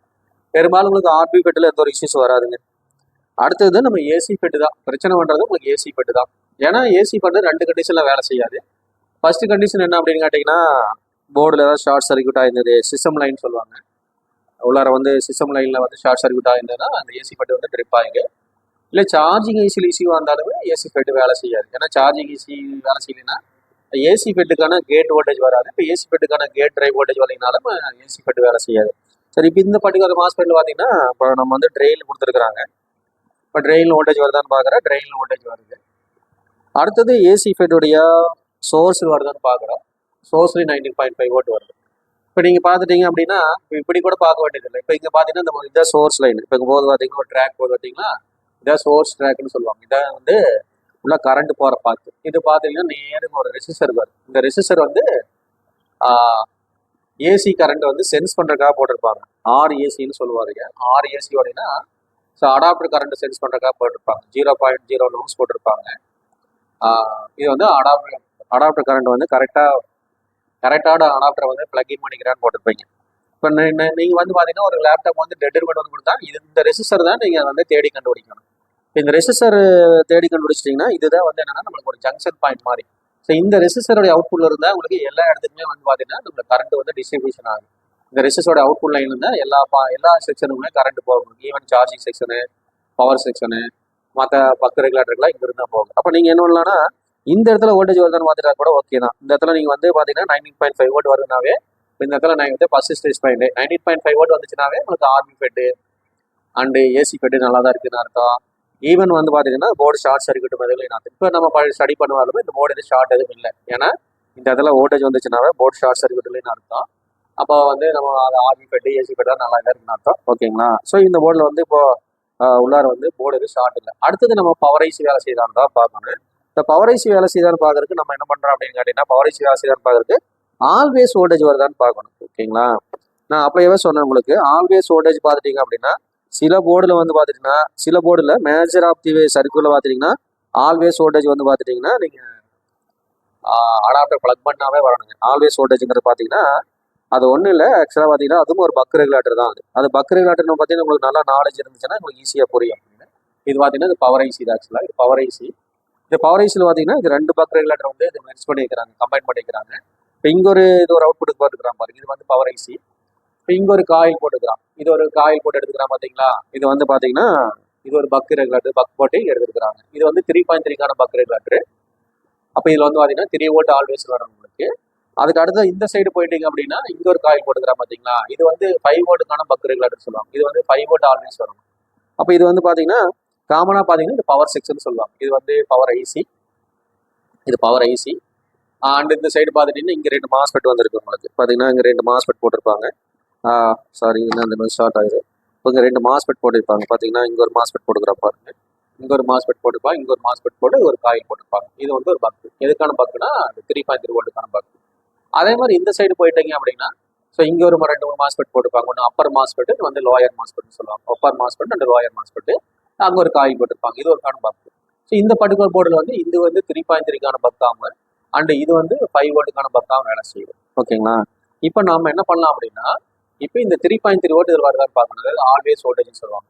பெரும்பாலும் உங்களுக்கு ஆர்பி பெட்டில் எந்த ஒரு இஷ்யூஸ் வராதுங்க. அடுத்தது நம்ம ஏசி பெட்டு தான் பிரச்சனை பண்ணுறது. உங்களுக்கு ஏசி பெட்டு தான். ஏன்னா ஏசி பெட்டு 2 கண்டிஷனில் வேலை செய்யாது. ஃபர்ஸ்ட் கண்டிஷன் என்ன அப்படின்னு கேட்டிங்கன்னா, போர்டில் ஏதாவது ஷார்ட் சர்க்யூட் ஆயிருந்தது, சிஸ்டம் லைன் சொல்லுவாங்க, உள்ளார வந்து சிஸ்டம் லைனில் வந்து ஷார்ட் சர்க்யூட் ஆயிருந்ததுன்னா அந்த ஏசி பெட்டு வந்து ட்ரிப் ஆகிங்க. இல்லை சார்ஜிங் ஐசியில் இஷ்யூ வந்தாலுமே ஏசி பெட்டு வேலை செய்யாது. ஏன்னா சார்ஜிங் ஐசி வேலை செய்யலைன்னா ஏசி பெட்டுக்கான கேட் வோல்டேஜ் வராது. இப்போ ஏசி பெட்டுக்கான கேட் டிரைவ் வோல்டேஜ் வரலைனாலும் ஏசி பெட்டு வேலை செய்யாது. சரி, இப்போ இந்த பர்டிகுலர் மாஸ்பெட்டில் பார்த்தீங்கன்னா இப்போ நம்ம வந்து ட்ரெயின் கொடுத்துருக்குறாங்க. இப்போ ட்ரெயினில் வோல்டேஜ் வருதான்னு பார்க்குறேன், ட்ரெயினில் வோல்டேஜ் வருது. அடுத்தது ஏசி பெட்டுடைய சோர்ஸில் வருதான்னு பார்க்குறோம். சோர்ஸ்லேயும் 19.5 வோல்ட் வருது. இப்போ நீங்கள் பார்த்துட்டீங்க அப்படின்னா இப்படி கூட பார்க்க வேண்டியதில்லை. இப்போ இங்கே பார்த்தீங்கன்னா இந்த சோர்ஸ் லைன், இப்போ இங்கே போது பார்த்தீங்கன்னா ஒரு ட்ராக் போது பார்த்தீங்கன்னா இதான் சோர்ஸ் ட்ராக்னு சொல்லுவாங்க. இதான் வந்து உள்ள கரண்ட் போகிற பார்த்து. இது பார்த்தீங்கன்னா நேருக்கு ஒரு ரெசிஸ்டர் வரும். இந்த ரெசிஸ்டர் வந்து ஏசி கரண்ட் வந்து சென்ஸ் பண்ணுறதுக்காக போட்டிருப்பாங்க. RACன்னு சொல்லுவாங்க. RAC அப்படின்னா ஸோ அடாப்டர் கரண்ட் சென்ஸ் பண்ணுறதுக்காக போட்டிருப்பாங்க. 0.0 நோம்ஸ் போட்டிருப்பாங்க. இது வந்து அடாப்டர் கரண்ட் வந்து கரெக்டான அடாப்டரை வந்து பிளக்இன் பண்ணிக்கிறான்னு போட்டிருப்பீங்க. இப்போ நீங்கள் வந்து பார்த்தீங்கன்னா ஒரு லேப்டாப் வந்து டெட் கொண்டு வந்து கொடுத்தா இந்த ரெசிஸ்டர் தான் நீங்கள் வந்து தேடி கண்டுபிடிக்கணும். இந்த ரெசிஸ்டர் தேடி கண்டுபிடிச்சிட்டிங்கன்னா இதுதான் வந்து என்னன்னா நம்மளுக்கு ஒரு ஜங்ஷன் பாயிண்ட் மாதிரி. ஸோ இந்த ரெசிஸ்டருடைய அவுட்புட்ல இருந்தால் உங்களுக்கு எல்லா இடத்துக்குமே வந்து பார்த்தீங்கன்னா நம்மளுக்கு கரண்ட் வந்து டிஸ்ட்ரிபியூஷன் ஆகும். இந்த ரெசிஸ்டரோட அவுட்புட் லைன் இருந்தால் எல்லா செக்ஷனுக்குமே கரண்ட் போகும். Even charging section, power section, மற்ற பக் ரெகுலேட்டர்லாம் இங்கே இருந்தால் போகும். அப்போ நீங்கள் என்ன பண்ணலாம்னா இந்த இடத்துல வோல்டேஜ் வருதான்னு பார்த்துட்டா கூட ஓகே தான். இந்த இடத்துல நீங்கள் வந்து பார்த்தீங்கன்னா 19.5 வோல்ட் வருதுனாவே இந்த இடத்துல நான் வந்து ஃபர்ஸ்ட் ஸ்டேஜ் பாயிண்ட் 19.5 வோல்ட் வந்துச்சுனாவே உங்களுக்கு RB FET and AC FET நல்லா தான் இருக்குதுன்னு அர்த்தம். ஈவன் வந்து பார்த்தீங்கன்னா போர்டு ஷார்ட் சர்க்யூட் மாதிரி நான் இப்போ நம்ம ஸ்டடி பண்ணுவாலுமே இந்த போர்டு எதுவும் ஷார்ட் எதுவும் இல்லை. ஏன்னா இந்த இடத்துல வோல்டேஜ் வந்துச்சுனாவே போர்டு ஷார்ட் சர்க்யூட்லேன்னு அர்த்தம். அப்போ வந்து நம்ம ஆர்பி பெட்டு ஏசி பெட்டு நல்லா இருக்குன்னு அர்த்தம். ஓகேங்களா? ஸோ இந்த போர்டில் வந்து இப்போ உள்ளார வந்து போர்டு எதுவும் ஷார்ட் இல்லை. அடுத்தது நம்ம பவர் ஐசி வேலை செய்யலான்னு தான் பார்க்கணும். இந்த பவர் ஐசி வேலை செய்தான்னு பார்க்கறதுக்கு நம்ம என்ன பண்ணுறோம் அப்படின்னு கேட்டிங்கன்னா, பவர் ஐசி வேலை செய்தான்னு பார்க்கறதுக்கு ஆல்வேஸ் வோல்டேஜ் வருதான்னு பார்க்கணும். ஓகேங்களா? நான் அப்பயே சொன்னேன் உங்களுக்கு, ஆல்வேஸ் வோல்டேஜ் பார்த்துட்டீங்க அப்படின்னா சில போர்டில் வந்து பார்த்துட்டிங்கன்னா சில போர்டில் மேஜர் ஆஃப் தி வே சர்க்கியூலில் பார்த்துட்டிங்கன்னா ஆல்வேஸ் வோல்டேஜ் வந்து பார்த்துட்டிங்கன்னா நீங்கள் அடாப்டர் ப்ளக் பண்ணாவே வரணுங்க. ஆல்வேஸ் வோல்டேஜுங்கிறது பார்த்தீங்கன்னா அது ஒன்றும் இல்லை. ஆக்சுவலாக பார்த்தீங்கன்னா அதுவும் ஒரு பக் ரெகுலேட்டர் தான். அது பக் ரெகுலேட்டர்னு பார்த்தீங்கன்னா உங்களுக்கு நல்லா நாலேஜ் இருந்துச்சுன்னா உங்களுக்கு ஈஸியாக புரியும். இது பார்த்தீங்கன்னா இது பவர் ஐசி தான். ஆக்சுவலாக இது பவர் ஐசி. இந்த பவர் ஐசியில் பார்த்தீங்கன்னா இது 2 பக் ரெகுலேட்டர் வந்து இது மெர்ஜ் பண்ணிக்கிறாங்க, கம்பைன் பண்ணிக்கிறாங்க. இப்போ இங்கே இது ஒரு அவுட்புட்டுக்கு போட்டுக்கிறான் பாருங்க, இது வந்து பவர் ஐசி. இப்போ இங்கே ஒரு காயில் போட்டுக்கிறான், இது ஒரு காயில் போட்டு எடுத்துக்கிறான் பார்த்தீங்களா. இது வந்து பார்த்தீங்கன்னா இது ஒரு பக் ரெகுலேட்டர், பக் போட்டு எடுத்துக்கிறாங்க. இது வந்து 3.3க்கான பக் ரெகுலேட்டர். அப்போ இதில் வந்து பார்த்தீங்கன்னா 3 வோல்ட் ஆல்வேஸ் வரும் உங்களுக்கு. அதுக்கு அடுத்து இந்த சைடு போயிட்டீங்க அப்படின்னா இங்க ஒரு காயில் போட்டுக்கிறா பாத்தீங்களா, இது வந்து 5 வோல்ட்டுக்கான பக் ரெகுலேட்டர் சொல்லுவாங்க. இது வந்து 5 வோல்ட் ஆல்வேஸ் வரும். அப்ப இது வந்து பாத்தீங்கன்னா காமனா பாத்தீங்கன்னா இது பவர் செக்ஷன் சொல்லுவாங்க. இது வந்து பவர் ஐசி, இது பவர் ஐசி. அண்ட் இந்த சைடு பாத்துட்டீங்கன்னா இங்க 2 மாஸ்பெட் வந்திருக்கு உங்களுக்கு. பாத்தீங்கன்னா இங்க 2 மாஸ்பெட் போட்டிருப்பாங்க. சாரி, இந்த மாதிரி ஷார்ட் ஆகுது. இங்க 2 மாஸ்பெட் போட்டிருப்பாங்க. பாத்தீங்கன்னா இங்க ஒரு மாஸ்பெட் போட்டுக்கிற பாருங்க, இங்க ஒரு மாஸ்பெட் போட்டுப்பாங்க, இங்க ஒரு மாஸ்பெட் போட்டு ஒரு காயில் போட்டுருப்பாங்க. இது வந்து ஒரு பக். எதுக்கான பக்குனா 3.3 வோல்ட்டுக்கான பக். அதே மாதிரி இந்த சைடு போயிட்டீங்க அப்படின்னா ஸோ இங்க ஒரு 2 மாஸ்பெட் போட்டுப்பாங்க. ஒன்று அப்பர் மாஸ்பெட், வந்து லோயர் மாஸ்பெட் சொல்லுவாங்க. Upper MOSFET and lower MOSFET. அங்க ஒரு காயில் போட்டிருப்பாங்க. இது ஒரு பக். ஸோ இந்த பர்டிகுலர் போர்டில் வந்து இது வந்து 3.3க்கான பக்காம அண்ட் இது வந்து 5 வோல்ட்டுக்கான பக்காம வேலை செய்யும். ஓகேங்களா? இப்போ நாம என்ன பண்ணலாம் அப்படின்னா, இப்போ இந்த 3.3 வோல்ட் இதில் வருதான்னு பார்க்கணும். அதாவது ஆல்வேஸ் வோல்டேஜ் சொல்லுவாங்க.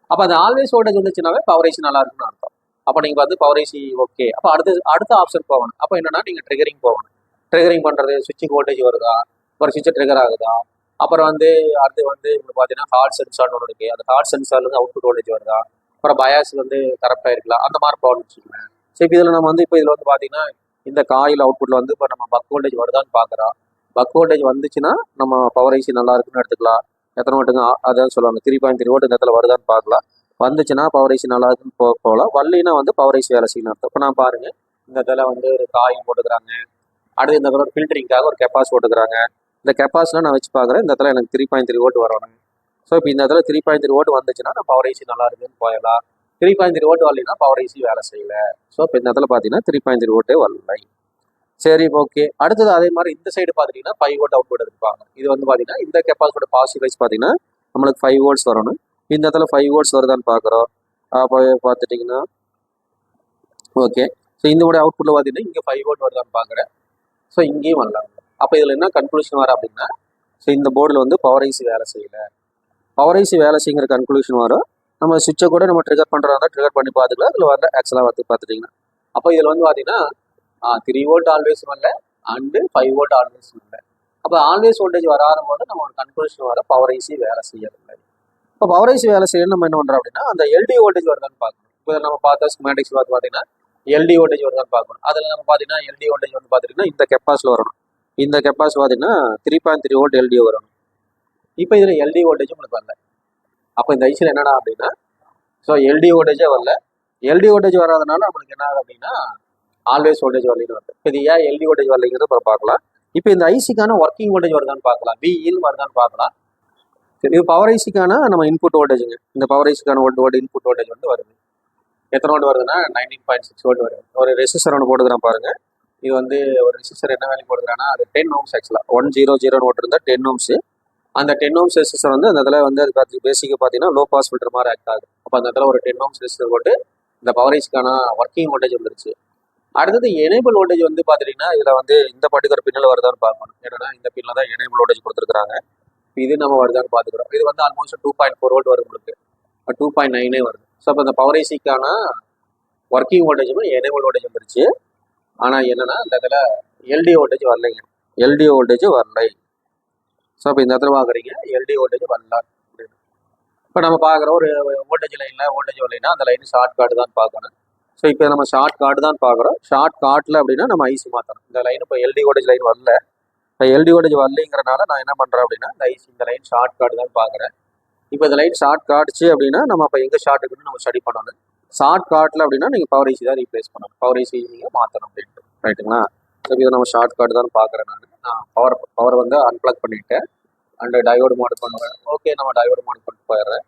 அப்போ அந்த ஆல்வேஸ் வோல்டேஜ் வந்துச்சுனாவே பவர் ஐசி நல்லா இருக்குன்னு அர்த்தம். அப்போ நீங்க வந்து பவர் ஐசி ஓகே. அப்போ அடுத்த ஆப்ஷன் போகணும். அப்போ என்னன்னா நீங்க ட்ரிகரிங் போகணும். ட்ரிகரிங் பண்றது சுவிட்சிங் வோல்டேஜ் வருதா, ஒரு சுவிட்ச் ட்ரிகர் ஆகுதா, அப்புறம் வந்து அடுத்து வந்து பார்த்தீங்கன்னா ஹார்ட் சென்சார்னு ஒன்று இருக்கு. அந்த ஹார்ட் சென்சார்ல இருந்து அவுட்புட் வோல்டேஜ் வருதா, அப்புறம் பயாஸ் வந்து கரெக்டாக இருக்கலாம், அந்த மாதிரி ப்ராப்ளம் வச்சுக்கோங்க. ஸோ இப்போ இதில் நம்ம வந்து இப்போ இதில் வந்து பார்த்தீங்கன்னா இந்த காயில் அவுட்புட்ல வந்து இப்போ நம்ம பக் வோல்டேஜ் வருதான்னு பார்க்குறோம். பக் வோல்டேஜ் வந்துச்சுன்னா நம்ம பவர் ஐசி நல்லா இருக்குன்னு எடுத்துக்கலாம். எத்தனை வோல்ட்டுங்க அதான் சொல்லுவாங்க 3.3 வோல்ட் இந்த இடத்துல வருதான்னு பார்க்கலாம். வந்துச்சுன்னா பவர் ஐசி நல்லா இருக்குன்னு போகலாம். வரலைன்னா வந்து பவர் ஐசி வேலை செய்யணும் அர்த்தம். இப்போ நான் பாருங்க, இந்த இடத்துல வந்து ஒரு காயில் போட்டுக்கிறாங்க. அடுத்து இந்த இடத்துல ஃபில்டரிங்காக ஒரு கெப்பாஸ் போட்டுக்கிறாங்க. இந்த கெப்பாஸ்லாம் நான் வச்சு பார்க்குறேன். இந்த இடத்துல எனக்கு 3.3 வோல்ட் வரணும். ஸோ இப்போ இந்த இடத்துல 3.3 வோல்ட் வந்துச்சுன்னா நான் பவர் ஐசி நல்லா இருக்குன்னு போயிடலாம். 3.3 வோல்ட் வரலைன்னா பவர் ஐசி வேலை செய்யல. ஸோ இப்போ இந்த இடத்துல பார்த்தீங்கன்னா 3.3 வோல்ட்டே வரலை. சரி, ஓகே. அடுத்தது அதே மாதிரி இந்த சைடு பார்த்தீங்கன்னா 5 வோல்ட் அவுட்புட் எடுப்பாங்க. இது வந்து பார்த்தீங்கன்னா இந்த கெப்பாசிட்டோட பாசிட்டிவ் வைஸ் பார்த்தீங்கன்னா நம்மளுக்கு 5 வோல்ட்ஸ் வரணும். இந்த இடத்துல 5 வோல்ட்ஸ் வருதான்னு பார்க்குறோம். அப்போ பார்த்துட்டிங்கன்னா ஓகே. ஸோ இந்த அவுட்புட்டில் பார்த்தீங்கன்னா இங்கே 5 வோல்ட் வருதான்னு பார்க்குறேன். ஸோ இங்கேயும் வரலாம். அப்போ இதில் என்ன கன்க்ளூஷன் வர அப்படின்னா, ஸோ இந்த போர்டில் வந்து பவர் ஐசி வேலை செய்யலை. பவர் ஐசி வேலை செய்யுங்கிற கன்க்ளூஷன் வரும். நம்ம சுவிட்சை கூட நம்ம ட்ரிகர் பண்ணுறதா ட்ரிகர் பண்ணி பார்த்துக்கலாம். அதில் வர ஆக்சுவலாக வந்து பார்த்துட்டிங்கன்னா அப்போ இதில் வந்து பார்த்தீங்கன்னா 3 வோல்ட் ஆல்வேஸ் வரல அண்டு 5 வோல்ட் ஆல்வேஸ் வரல. அப்போ ஆல்வேஸ் வோல்டேஜ் வராத போது நம்ம ஒரு கன்க்ளூஷன் வர பவர் ஐசி வேலை செய்யறதில்லை. இப்போ பவர் ஐசி வேலை செய்யணும் நம்ம என்ன பண்ணுறோம் அப்படின்னா அந்த எல்டி வோல்டேஜ் வருதான்னு பார்க்கணும். இப்போ நம்ம பார்த்த ஸ்கீமேட்டிக்ஸ் பார்த்தீங்கன்னா எல்டி வோல்டேஜ் வருதான்னு பார்க்கணும். அதில் நம்ம பார்த்தீங்கன்னா எல்டி வோல்டேஜ் வந்து பார்த்தீங்கன்னா இந்த கெப்பாஸில் வரணும். இந்த கெப்பாஸ் பார்த்தீங்கன்னா 3.3 வோல்ட் எல்டி வரணும். இப்போ இதில் எல்டி வோல்டேஜ் உங்களுக்கு வரல. அப்போ இந்த ஐசியில் என்னடா அப்படின்னா ஸோ எல்டி வோல்டேஜே வரல. எல்டி வோல்டேஜ் வராதனால நம்மளுக்கு என்ன ஆகுது அப்படின்னா ஆல்வேஸ் வோல்டேஜ் வரலைன்னு வருது. இது ஏன் எல்டி வோல்டேஜ் வரலைங்கிறத அப்புறம் பார்க்கலாம். இப்போ இந்த ஐசிக்கான ஒர்க்கிங் வோல்டேஜ் வருதான்னு பார்க்கலாம். விஇன்னு வருதான்னு பார்க்கலாம். இது பவர் ஐசிக்கான நம்ம இன்புட் வோல்டேஜுங்க. இந்த பவர் ஐசிக்கான இன்புட் வோல்டேஜ் வந்து வருது. எத்தனை வோல்ட் வருதுன்னா 19.6 வோல்ட் வருது. ஒரு ரெசிஸ்டர் ஒன்று போட்டுக்கிறேன் பாருங்க. இது வந்து ஒரு ரெசிஸ்டர் என்ன வேலைக்கு போட்டுக்கிறான்னா அது 10 ஓம்ஸ் ஆக்சுவலாக 100 ஓட்டு இருந்தால் 10 ஓம்ஸ். அந்த 10 ஓம்ஸ் ரெசிஸ்டர் வந்து அந்த இடத்துல வந்து அது பார்த்து பேசிக்காக பார்த்தீங்கன்னா லோ பாஸ் ஃபில்டர் மாதிரி ஆக்ட் ஆகுது. அப்போ அந்த இடத்துல ஒரு 10 ஓம்ஸ் ரெசிஸ்டர் போட்டு இந்த பவர் ஐசிக்கான ஒர்க்கிங் வோல்டேஜ் வந்துருச்சு. அடுத்தது எனேபிள் வோல்டேஜ் வந்து பார்த்துட்டிங்கன்னா இதில் வந்து இந்த பர்டிகுலர் பின்னில் வருதான்னு பார்க்கணும். ஏன்னா இந்த பின்னில் தான் எனேபிள் வோல்டேஜ் கொடுத்துருக்காங்க. இது நம்ம வருதான்னு பார்த்துக்கிறோம். இது வந்து ஆல்மோஸ்ட் 2.4 வோல்ட் வருது உங்களுக்கு. 2.9 வருது. ஸோ அப்போ இந்த பவர் ஐசிக்கான ஒர்க்கிங் வோல்டேஜுமே எனேபிள் வோல்டேஜ் வந்துருச்சு. ஆனால் என்னன்னா இந்த இடத்துல எல்டி வோல்டேஜ் வரலைங்க. எல்டி வோல்டேஜ் வரலை. ஸோ அப்போ இந்த இடத்துல பார்க்குறீங்க எல்டி வோல்டேஜ் வரல. இப்போ நம்ம பார்க்குறோம் ஒரு வோல்டேஜ் லைனில் வோல்டேஜ் வரலைன்னா அந்த லைன் ஷார்ட் கார்டு தான் பார்க்கணும். ஸோ இப்போ நம்ம ஷார்ட் கார்டு தான் பார்க்குறோம். ஷார்ட் கார்டில் அப்படின்னா நம்ம ஐசி மாற்றணும். இந்த லைன் இப்போ எல்டி வோல்டேஜ் லைன் வரல. இப்போ எல்டி வோல்டேஜ் வரலைங்கிறனால நான் என்ன பண்ணுறேன் அப்படின்னா இந்த ஐசி இந்த லைன் ஷார்ட் கார்டு தான் பார்க்குறேன். இப்போ இந்த லைன் ஷார்ட் கார்டுச்சு அப்படின்னா நம்ம இப்போ எங்கே ஷார்ட் இருக்குன்னு நம்ம ஸ்டடி பண்ணணும். ஷார்ட் கார்டில் அப்படின்னா நீங்கள் பவர் ஐசி தான் ரீப்ளேஸ் பண்ணணும். பவர் ஐசி நீங்கள் மாற்றணும் அப்படின்ட்டு ரைட்டுங்களா? ஸோ இதை நம்ம ஷார்ட் கார்டு தான் பார்க்குறேன். நான் பவர் வந்து அன்பிளக் பண்ணிவிட்டேன் அண்ட் டயோடு மாடு பண்ணுவேன். ஓகே, நம்ம டயோடு மாடு பண்ணிட்டு போயிடுறேன்.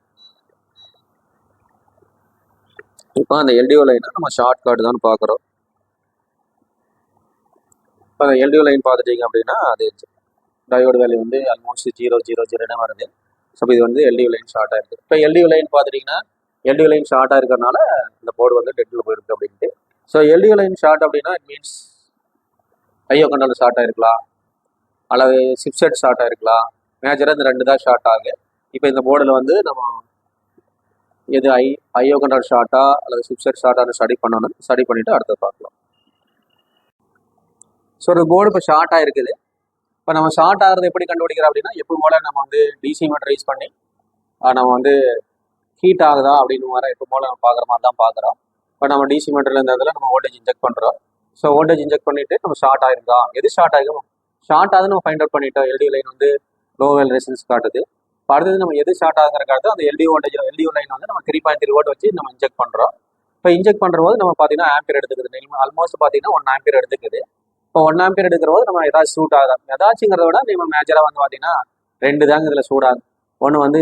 இப்போ அந்த எல்டிஓ லைனை நம்ம ஷார்ட் கார்டு தான் பார்க்குறோம். இப்போ அந்த எல்டிஓ லைன் பார்த்துட்டிங்க அப்படின்னா அது டயோடு வேல்யூ வந்து ஆல்மோஸ்ட் 0.0.0 வருது. ஸோ இது வந்து எல்டிஓ லைன் ஷார்ட்டாக இருக்குது. இப்போ எல்டிஓ லைன் பார்த்துட்டிங்கன்னா எல்டிஓ லைன் ஷார்ட்டாக இருக்கிறனால இந்த போர்டு வந்து டெட்டில் போயிருக்கு அப்படின்ட்டு. ஸோ எல்டிஓ லைன் ஷார்ட் அப்படின்னா இட் மீன்ஸ் ஐஓ கண்ட்ரோல் ஷார்ட்டாக இருக்கலாம் அல்லது சிப்செட் ஷார்ட்டாக இருக்கலாம். மேஜராக இந்த 2 தான் ஷார்ட் ஆகுது. இப்போ இந்த போர்டில் வந்து நம்ம எது ஐஓ கண்ட்ரோல் ஷார்ட்டா அல்லது சிப்செட் ஷார்ட்டானு ஸ்டடி பண்ணணும். ஸ்டடி பண்ணிவிட்டு அடுத்தது பார்க்கலாம். ஸோ ஒரு போர்டு இப்போ ஷார்ட்டாக இருக்குது. இப்போ நம்ம ஷார்ட் ஆகிறது எப்படி கண்டுபிடிக்கிறோம் அப்படின்னா எப்பவும் போல் நம்ம வந்து டிசி மீட்டர் யூஸ் பண்ணி நம்ம வந்து ஹீட் ஆகுதா அப்படின்னு வர எப்போ போல் நம்ம பார்க்குற மாதிரி தான் பார்க்குறோம். இப்போ நம்ம டிசி மீட்டரில் இந்த இதில் நம்ம வோல்டேஜ் இன்ஜெக்ட் பண்ணுறோம். ஸோ வோல்டேஜ் இன்ஜெக்ட் பண்ணிவிட்டு நம்ம ஷார்ட் ஆயிருக்கா, எது ஷார்ட் ஆகும் ஷார்ட் ஆகுது நம்ம ஃபைண்ட் அவுட் பண்ணிட்டோம். எல்டிஓ லைன் வந்து லோ வேல் ரெசிஸ்டன்ஸ் காட்டுது. இப்போ அடுத்தது நம்ம எது ஷார்ட் ஆகுங்கிற காட்டுது, அந்த எல்டிஓ லைன் வந்து நம்ம 3.3 வோல்ட் வச்சு நம்ம இன்ஜெக்ட் பண்ணுறோம். இப்போ இன்ஜெக்ட் பண்ணுற போது நம்ம பார்த்தீங்கன்னா ஆம்பியர் எடுத்துக்குது. ஆல்மோஸ்ட் பார்த்தீங்கன்னா 1 ஆம்பியர் எடுத்துக்குது. இப்போ 1 ஆம்பியர் எடுக்கிற போது நம்ம ஏதாச்சும் சூட் ஆகுதா, ஏதாச்சுங்கிறத விட நம்ம மேஜராக வந்து பார்த்தீங்கன்னா 2 தாங்க இதில் சூடாகும். ஒன்று வந்து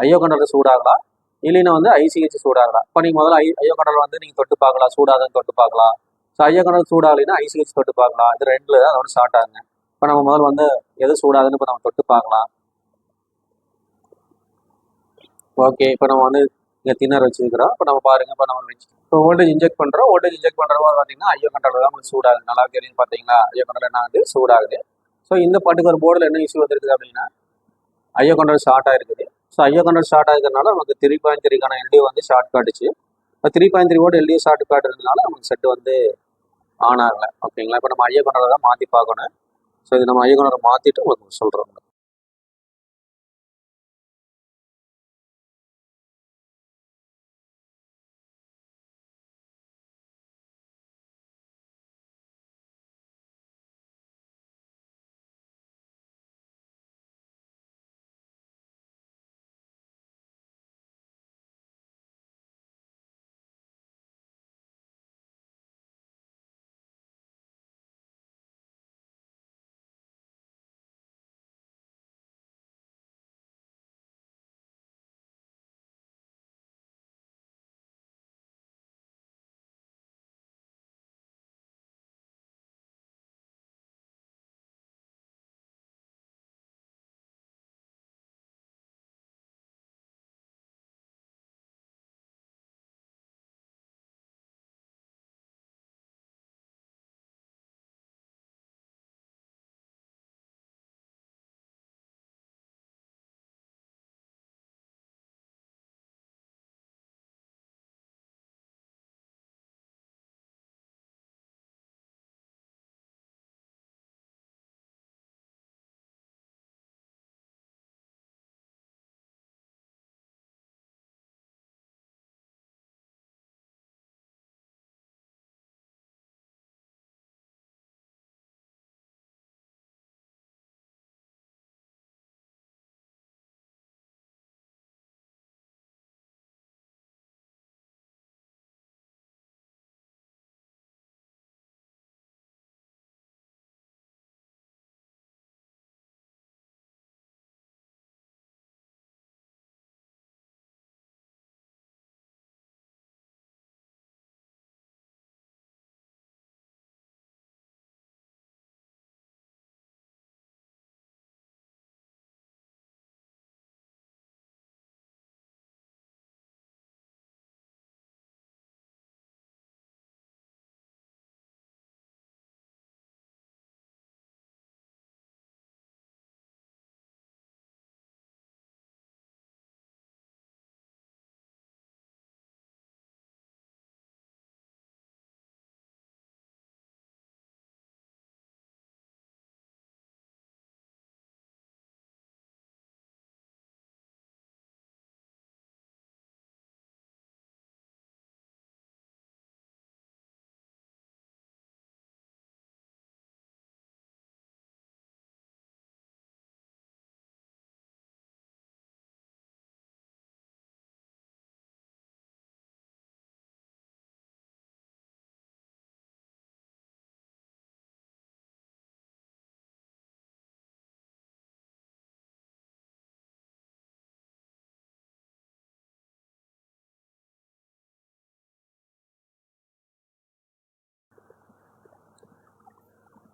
ஐயோ கண்ட்ரோலர் சூடாகலாம், இல்லைன்னா வந்து ஐசிஹெச் சூடாகலாம். இப்போ நீங்கள் முதல்ல ஐயோ கண்ட்ரோலர் வந்து நீங்கள் தொட்டு பார்க்கலாம், சூடாகுதுன்னு தொட்டு பார்க்கலாம். ஸோ ஐயோ கண்ட்ரோலர் சூடாகலைன்னா ஐசிஹெச் தொட்டு பார்க்கலாம். இது ரெண்டில் தான் அதோட ஷார்ட் ஆகுங்க. இப்போ நம்ம முதல்ல வந்து எது சூடாகுதுன்னு இப்போ நம்ம தொட்டு பார்க்கலாம். ஓகே, இப்போ நம்ம வந்து இங்கே தின்னர் வச்சுருக்கிறோம். இப்போ நம்ம பாருங்கள், இப்போ நம்ம வச்சு இப்போ வோல்டேஜ் இன்ஜெக்ட் பண்ணுறோம். வோல்டேஜ் இன்ஜெக்ட் பண்ணுற போது பார்த்தீங்கன்னா ஐயோ கண்ட்ரோலர் தான் உங்களுக்கு சூடாகுது. நல்லா தெரியும் பார்த்தீங்களா, ஐயோ கண்ட்ரோலர் என்ன வந்து சூடாகுது. ஸோ இந்த பர்டிகுலர் போர்டில் என்ன இஷ்யூ வந்துருக்குது அப்படின்னா ஐயோ கண்ட்ரோலர் ஷார்ட் ஆகிருக்குது. ஸோ ஐயோ கண்ட்ரோலர் ஷார்ட் ஆகிறதுனால நமக்கு 3.3க்கான எல்டிஓ வந்து ஷார்ட் காட்டுச்சு. இப்போ 3.3 வோல்ட் எல்டிஓ ஷார்ட் காட்டுறதுனால நமக்கு செட்டு வந்து ஆன் ஆகலை. ஓகேங்களா, இப்போ நம்ம ஐயோ கண்ட்ரோலர் தான் மாற்றி பார்க்கணும். ஸோ இது நம்ம ஐயோ கண்ட்ரோலர் மாற்றிட்டு உங்களுக்கு சொல்கிறோம்.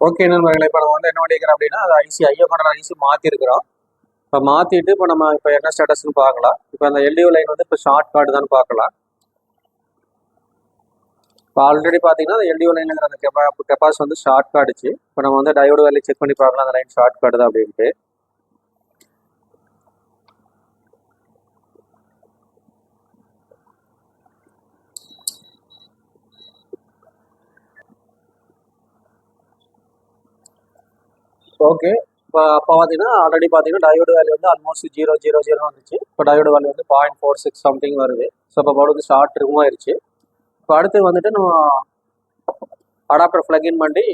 ஓகே நண்பர்களே, இப்போ நம்ம வந்து என்ன பண்ணிக்கிறோம் அப்படின்னா அது ஐயோ கண்ட்ரோலர் ஐசி மாற்றிருக்கிறோம். இப்போ மாற்றிட்டு இப்போ நம்ம இப்போ என்ன ஸ்டேட்டஸ்ன்னு பார்க்கலாம். இப்போ அந்த எல்டிஓ லைன் வந்து இப்போ ஷார்ட் கார்டு பார்க்கலாம். இப்போ ஆல்ரெடி பார்த்தீங்கன்னா அந்த எல்டிஓ லைனுங்கிற அந்த கெப்பாசிட்டி வந்து ஷார்ட் காட்டுச்சு. இப்போ நம்ம வந்து டயோடு வேலையை செக் பண்ணி பார்க்கலாம் அந்த லைன் ஷார்ட் காட்டுதா அப்படின்ட்டு. ஓகே, இப்போ பார்த்தீங்கன்னா ஆல்ரெடி பார்த்தீங்கன்னா டயோடு வேல்யூ வந்து ஆல்மோஸ்ட் 0.00 வந்துச்சு. இப்போ டயோடு வேல்யூ வந்து 0.46 சம்திங் வருது. ஸோ இப்போ வந்து ஷார்ட் ரிமூவ் ஆயிடுச்சு. இப்போ அடுத்து வந்துட்டு நம்ம அடாப்டர் பிளக்இன் பண்ணி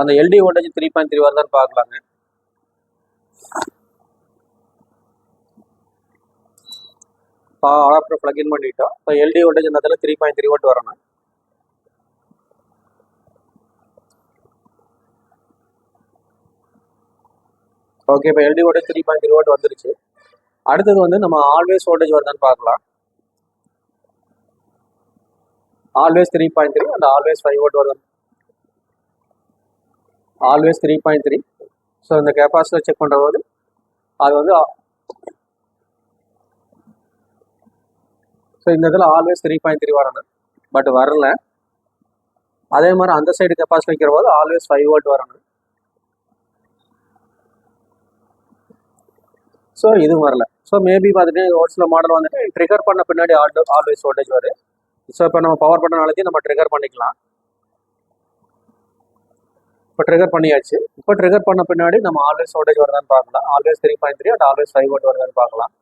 அந்த எல்டி வோல்டேஜ் 3.3 வருதான்னு பார்க்கலாங்க. அடாப்டர் பிளக்இன் பண்ணிட்டோம். இப்போ எல்டி வோல்டேஜ் இந்த இடத்துல 3.3 வோல்ட் வரணும். ஓகே, இப்போ எல்டி வோல்டேஜ் 3.3 வோல்ட் வந்துருச்சு. அடுத்தது வந்து நம்ம ஆல்வேஸ் வோல்டேஜ் வருதான்னு பார்க்கலாம். ஆல்வேஸ் 3.3 அண்ட் ஆல்வேஸ் 5 வோல்ட் வருது. ஆல்வேஸ் 3.3. ஸோ இந்த கெப்பாசிட்டர் செக் பண்ணுறது அது வந்து ஸோ இந்த இதில் ஆல்வேஸ் 3.3 வரணும், பட் வரல. அதே மாதிரி அந்த சைடு கெப்பாசிட்டி வைக்கிற போது ஆல்வேஸ் 5 வோல்ட் வரணும். ஸோ இது வரல. ஸோ மேபி பார்த்துட்டு ஒரு சில மாடல் வந்துட்டு ட்ரிகர் பண்ண பின்னாடி ஆல்வேஸ் வோல்டேஜ் வருது. ஸோ இப்போ நம்ம பவர் பட்டன் அழுத்தி நம்ம ட்ரிகர் பண்ணிக்கலாம். இப்போ ட்ரிகர் பண்ணியாச்சு. இப்போ ட்ரிகர் பண்ண பின்னாடி நம்ம ஆல்வேஸ் வோல்டேஜ் வருதான்னு பார்க்கலாம். ஆல்வேஸ் 3.3 அண்ட் ஆல்வேஸ் 5 வோல்ட் வருதான்னு பார்க்கலாம்.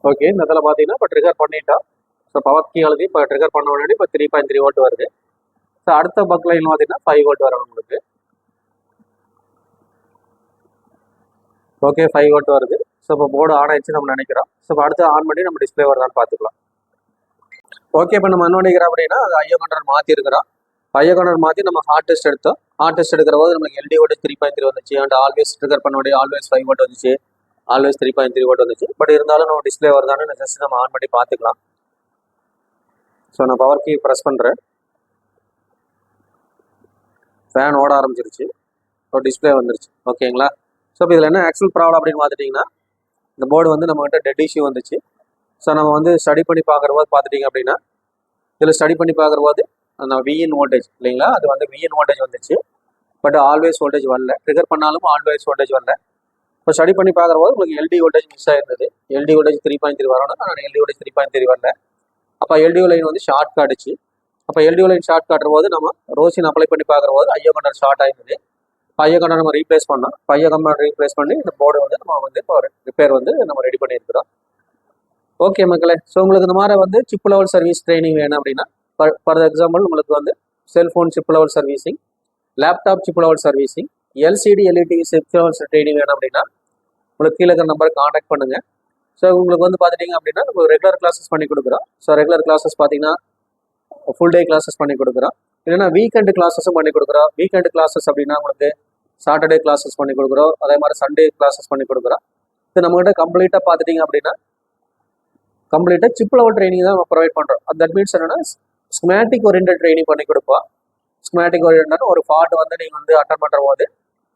ஓகே, இந்த இதில் பார்த்தீங்கன்னா இப்போ ட்ரிகர் பண்ணிட்டோம். ஸோ பவர் கீ அழுத்தி இப்போ ட்ரிகர் பண்ண உடனே இப்போ 3.3 வோல்ட் வருது. ஸோ அடுத்த பக் லைன் பார்த்தீங்கன்னா 5 வோல்ட் வரணும் உங்களுக்கு. ஓகே, 5 வோல்ட் வருது. ஸோ இப்போ போர்டு ஆன் ஆயிடுச்சு நம்ம நினைக்கிறோம். ஸோ இப்போ அடுத்து ஆன் பண்ணி நம்ம டிஸ்பிளே வருதான்னு பார்த்துக்கலாம். ஓகே, இப்போ நம்ம என்ன பண்ணிக்கிறோம் அப்படின்னா அது ஐயோ கண்ட்ரோல் மாற்றிருக்கிறோம். ஐயோ கண்ட்ரோல் மாற்றி நம்ம ஹார்ட் டெஸ்ட் எடுத்தோம். ஹார்ட் டெஸ்ட் எடுக்கிற போது நமக்கு எல்டி வோல்டேஜ் 3.3 வந்துச்சு அண்ட் ஆல்வேஸ் ட்ரிகர் பண்ண உடனே ஆல்வேஸ் 5 வோல்ட் வந்துச்சு, ஆல்வேஸ் 3.3 வோல்ட் வந்துச்சு. பட் இருந்தாலும் நம்ம டிஸ்பிளே வருதான்னு ஜஸ்ட் நம்ம ஆன் பண்ணி பார்த்துக்கலாம். ஸோ நான் பவர் கீ ப்ரெஸ் பண்ணுறேன். ஃபேன் ஓட ஆரம்பிச்சிருச்சு. ஸோ டிஸ்பிளே வந்துருச்சு. ஓகேங்களா? ஸோ இப்போ இதில் என்ன ஆக்சுவல் ப்ராப்ளம் அப்படின்னு பார்த்துட்டிங்கன்னா இந்த போர்டு வந்து நம்மகிட்ட டெட் இஷ்யூ வந்துச்சு. ஸோ நம்ம வந்து ஸ்டடி பண்ணி பார்க்குற போது பார்த்துட்டிங்க அப்படின்னா இதில் ஸ்டடி பண்ணி பார்க்குற போது அந்த விஇன் வோல்டேஜ் இல்லைங்களா, அது வந்து விஇன் வோல்டேஜ் வந்துச்சு. பட் ஆல்வேஸ் வோல்டேஜ் வரல. ட்ரிகர் பண்ணாலும் ஆல்வேஸ் வோல்டேஜ் வரல. இப்போ ஸ்டடி பண்ணி பார்க்குற போது உங்களுக்கு எல்டி வோல்டேஜ் மிஸ் ஆயிருந்தது. எல்டி வோல்டேஜ் 3.3 வரணும், ஆனால் எல்டி வோல்டேஜ் 3.3 வரல. அப்போ எல்டிஓ லைன் வந்து ஷார்ட் காட்டுச்சு. அப்போ எல்டிஓ லைன் ஷார்ட் காட்டுற போது நம்ம ரோசின் அப்ளை பண்ணி பார்க்குற போது ஐயோ கண்டர் ஷார்ட் ஆயிருந்தது. ஐயோ கண்டர் நம்ம ரீப்ளேஸ் பண்ணோம். ஐயோ கண்டர் ரீப்ளேஸ் பண்ணி இந்த போர்டு வந்து நம்ம வந்து இப்போ ரிப்பேர் வந்து நம்ம ரெடி பண்ணியிருக்கிறோம். ஓகே மக்களே, ஸோ உங்களுக்கு இந்த மாதிரி வந்து சிப் லெவல் சர்வீஸ் ட்ரைனிங் வேணும் அப்படின்னா ஃபார் எக்ஸாம்பிள் உங்களுக்கு வந்து cellphone chip level servicing, laptop chip level servicing, LCD LED chip level training வேணும் அப்படின்னா உங்களுக்கு கீழே இருக்கிற நம்பரை காண்டாக்ட் பண்ணுங்கள். ஸோ உங்களுக்கு வந்து பார்த்துட்டிங்க அப்படின்னா நம்ம ரெகுலர் கிளாஸஸ் பண்ணி கொடுக்குறோம். ஸோ ரெகுலர் கிளாஸஸ் பார்த்தீங்கன்னா ஃபுல் டே கிளாஸஸ் பண்ணி கொடுக்குறோம். இல்லைன்னா வீக்கெண்டு கிளாஸஸும் பண்ணி கொடுக்குறோம். வீக்கெண்டு கிளாஸஸ் அப்படின்னா உங்களுக்கு சாட்டர்டே கிளாஸஸ் பண்ணி கொடுக்குறோம். அதே மாதிரி சண்டே கிளாஸஸ் பண்ணி கொடுக்குறோம். இது நம்மகிட்ட கம்ப்ளீட்டாக பார்த்துட்டிங்க அப்படின்னா கம்ப்ளீட்டாக சிப் லெவல் ட்ரைனிங் தான் நம்ம ப்ரொவைட் பண்ணுறோம். தட் மீன்ஸ் என்னன்னா ஸ்கீமேட்டிக் ஓரியன்டட் ட்ரைனிங் பண்ணி கொடுப்போம். ஸ்கீமேட்டிக் ஓரியன்டட் ஒரு ஃபால்ட் வந்து நீங்கள் வந்து அட்டன் பண்ணுற போது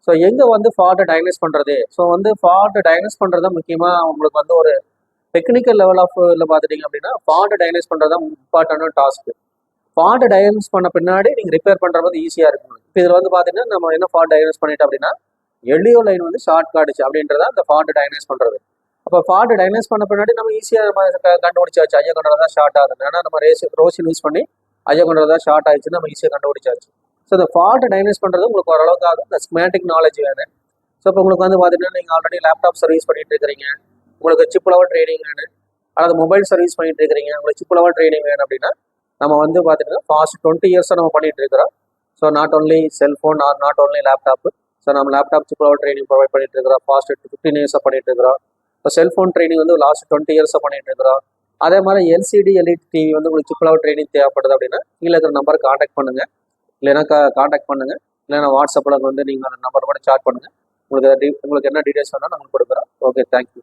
ஸோ எங்கே வந்து ஃபால்ட்டை டயக்னைஸ் பண்ணுறது, ஸோ வந்து ஃபால்ட்டை டயக்னைஸ் பண்ணுறது தான் முக்கியமாக உங்களுக்கு வந்து ஒரு டெக்னிக்கல் லெவல் ஆஃப் இதில் பார்த்துட்டிங்க அப்படின்னா ஃபால்ட்டை டயக்னைஸ் பண்ணுறது தான் இம்பார்ட்டன்டான டாஸ்க்கு. ஃபால்ட்டை டயக்னைஸ் பண்ண பின்னாடி நீங்கள் ரிப்பேர் பண்ணுறது வந்து ஈஸியாக இருக்கும். இப்போ இதில் வந்து பார்த்தீங்கன்னா நம்ம என்ன ஃபால்ட் டயக்னைஸ் பண்ணிட்டோம் அப்படின்னா எல்டிஓ லைன் வந்து ஷார்ட் காட்டுச்சு அப்படின்றத அந்த ஃபால்ட்டை டயக்னைஸ் பண்ணுறது. அப்போ ஃபால்ட் டயக்னைஸ் பண்ண பின்னாடி நம்ம ஈஸியாக நம்ம கண்டுபிடிச்சாச்சு ஐயோ கண்டர் தான் ஷார்ட் ஆகுது. ஏன்னா நம்ம ரோசின் யூஸ் பண்ணி ஐயோ கண்டர் தான் ஷார்ட் ஆயிடுச்சு நம்ம ஈஸியாக கண்டுபிடிச்சாச்சு. ஸோ இந்த ஃபால்ட்டை டயக்னைஸ் பண்ணுறது உங்களுக்கு ஓரளவுக்கு ஆகும். இந்த ஸ்கீமேட்டிக் நாலேஜ் வேணும். ஸோ இப்போ உங்களுக்கு வந்து பார்த்தீங்கன்னா நீங்கள் ஆல்ரெடி லேப்டாப் சர்வீஸ் பண்ணிட்டு இருக்கிறீங்க, உங்களுக்கு சிப் லெவல் ட்ரைனிங் வேணும், அல்லது மொபைல் சர்வீஸ் பண்ணிட்டு இருக்கிறீங்க, உங்களுக்கு சிப் லெவல் ட்ரைனிங் வேணும் அப்படின்னா நம்ம வந்து பார்த்தீங்கன்னா ஃபாஸ்ட் 20 இயர்ஸாக நம்ம பண்ணிட்டு இருக்கிறோம். So not only cellphone or not only laptop. So நம்ம laptop chip level training provide பண்ணிட்டு இருக்கிறோம். ஃபாஸ்ட் 15 இயர்ஸாக பண்ணிட்டு இருக்கிறோம். இப்போ செல்ஃபோன் ட்ரைனிங் வந்து லாஸ்ட் 20 இயர்ஸாக பண்ணிட்டு இருக்கிறோம். அதே மாதிரி எல்சிடி எல்இடி டிவி வந்து உங்களுக்கு சிப் லெவல் ட்ரைனிங் தேவைப்படுது அப்படின்னா கீழே இருக்கிற நம்பருக்கு காண்டாக்ட் பண்ணுங்கள். இல்லைன்னா காண்டாக்ட் பண்ணுங்கள். இல்லைன்னா வாட்ஸ்அப்பில் வந்து நீங்கள் அந்த நம்பர் கூட சாட் பண்ணுங்கள். உங்களுக்கு என்ன டீடைல்ஸ் வேணால் நாங்கள் கொடுக்குறோம். Okay, thank you.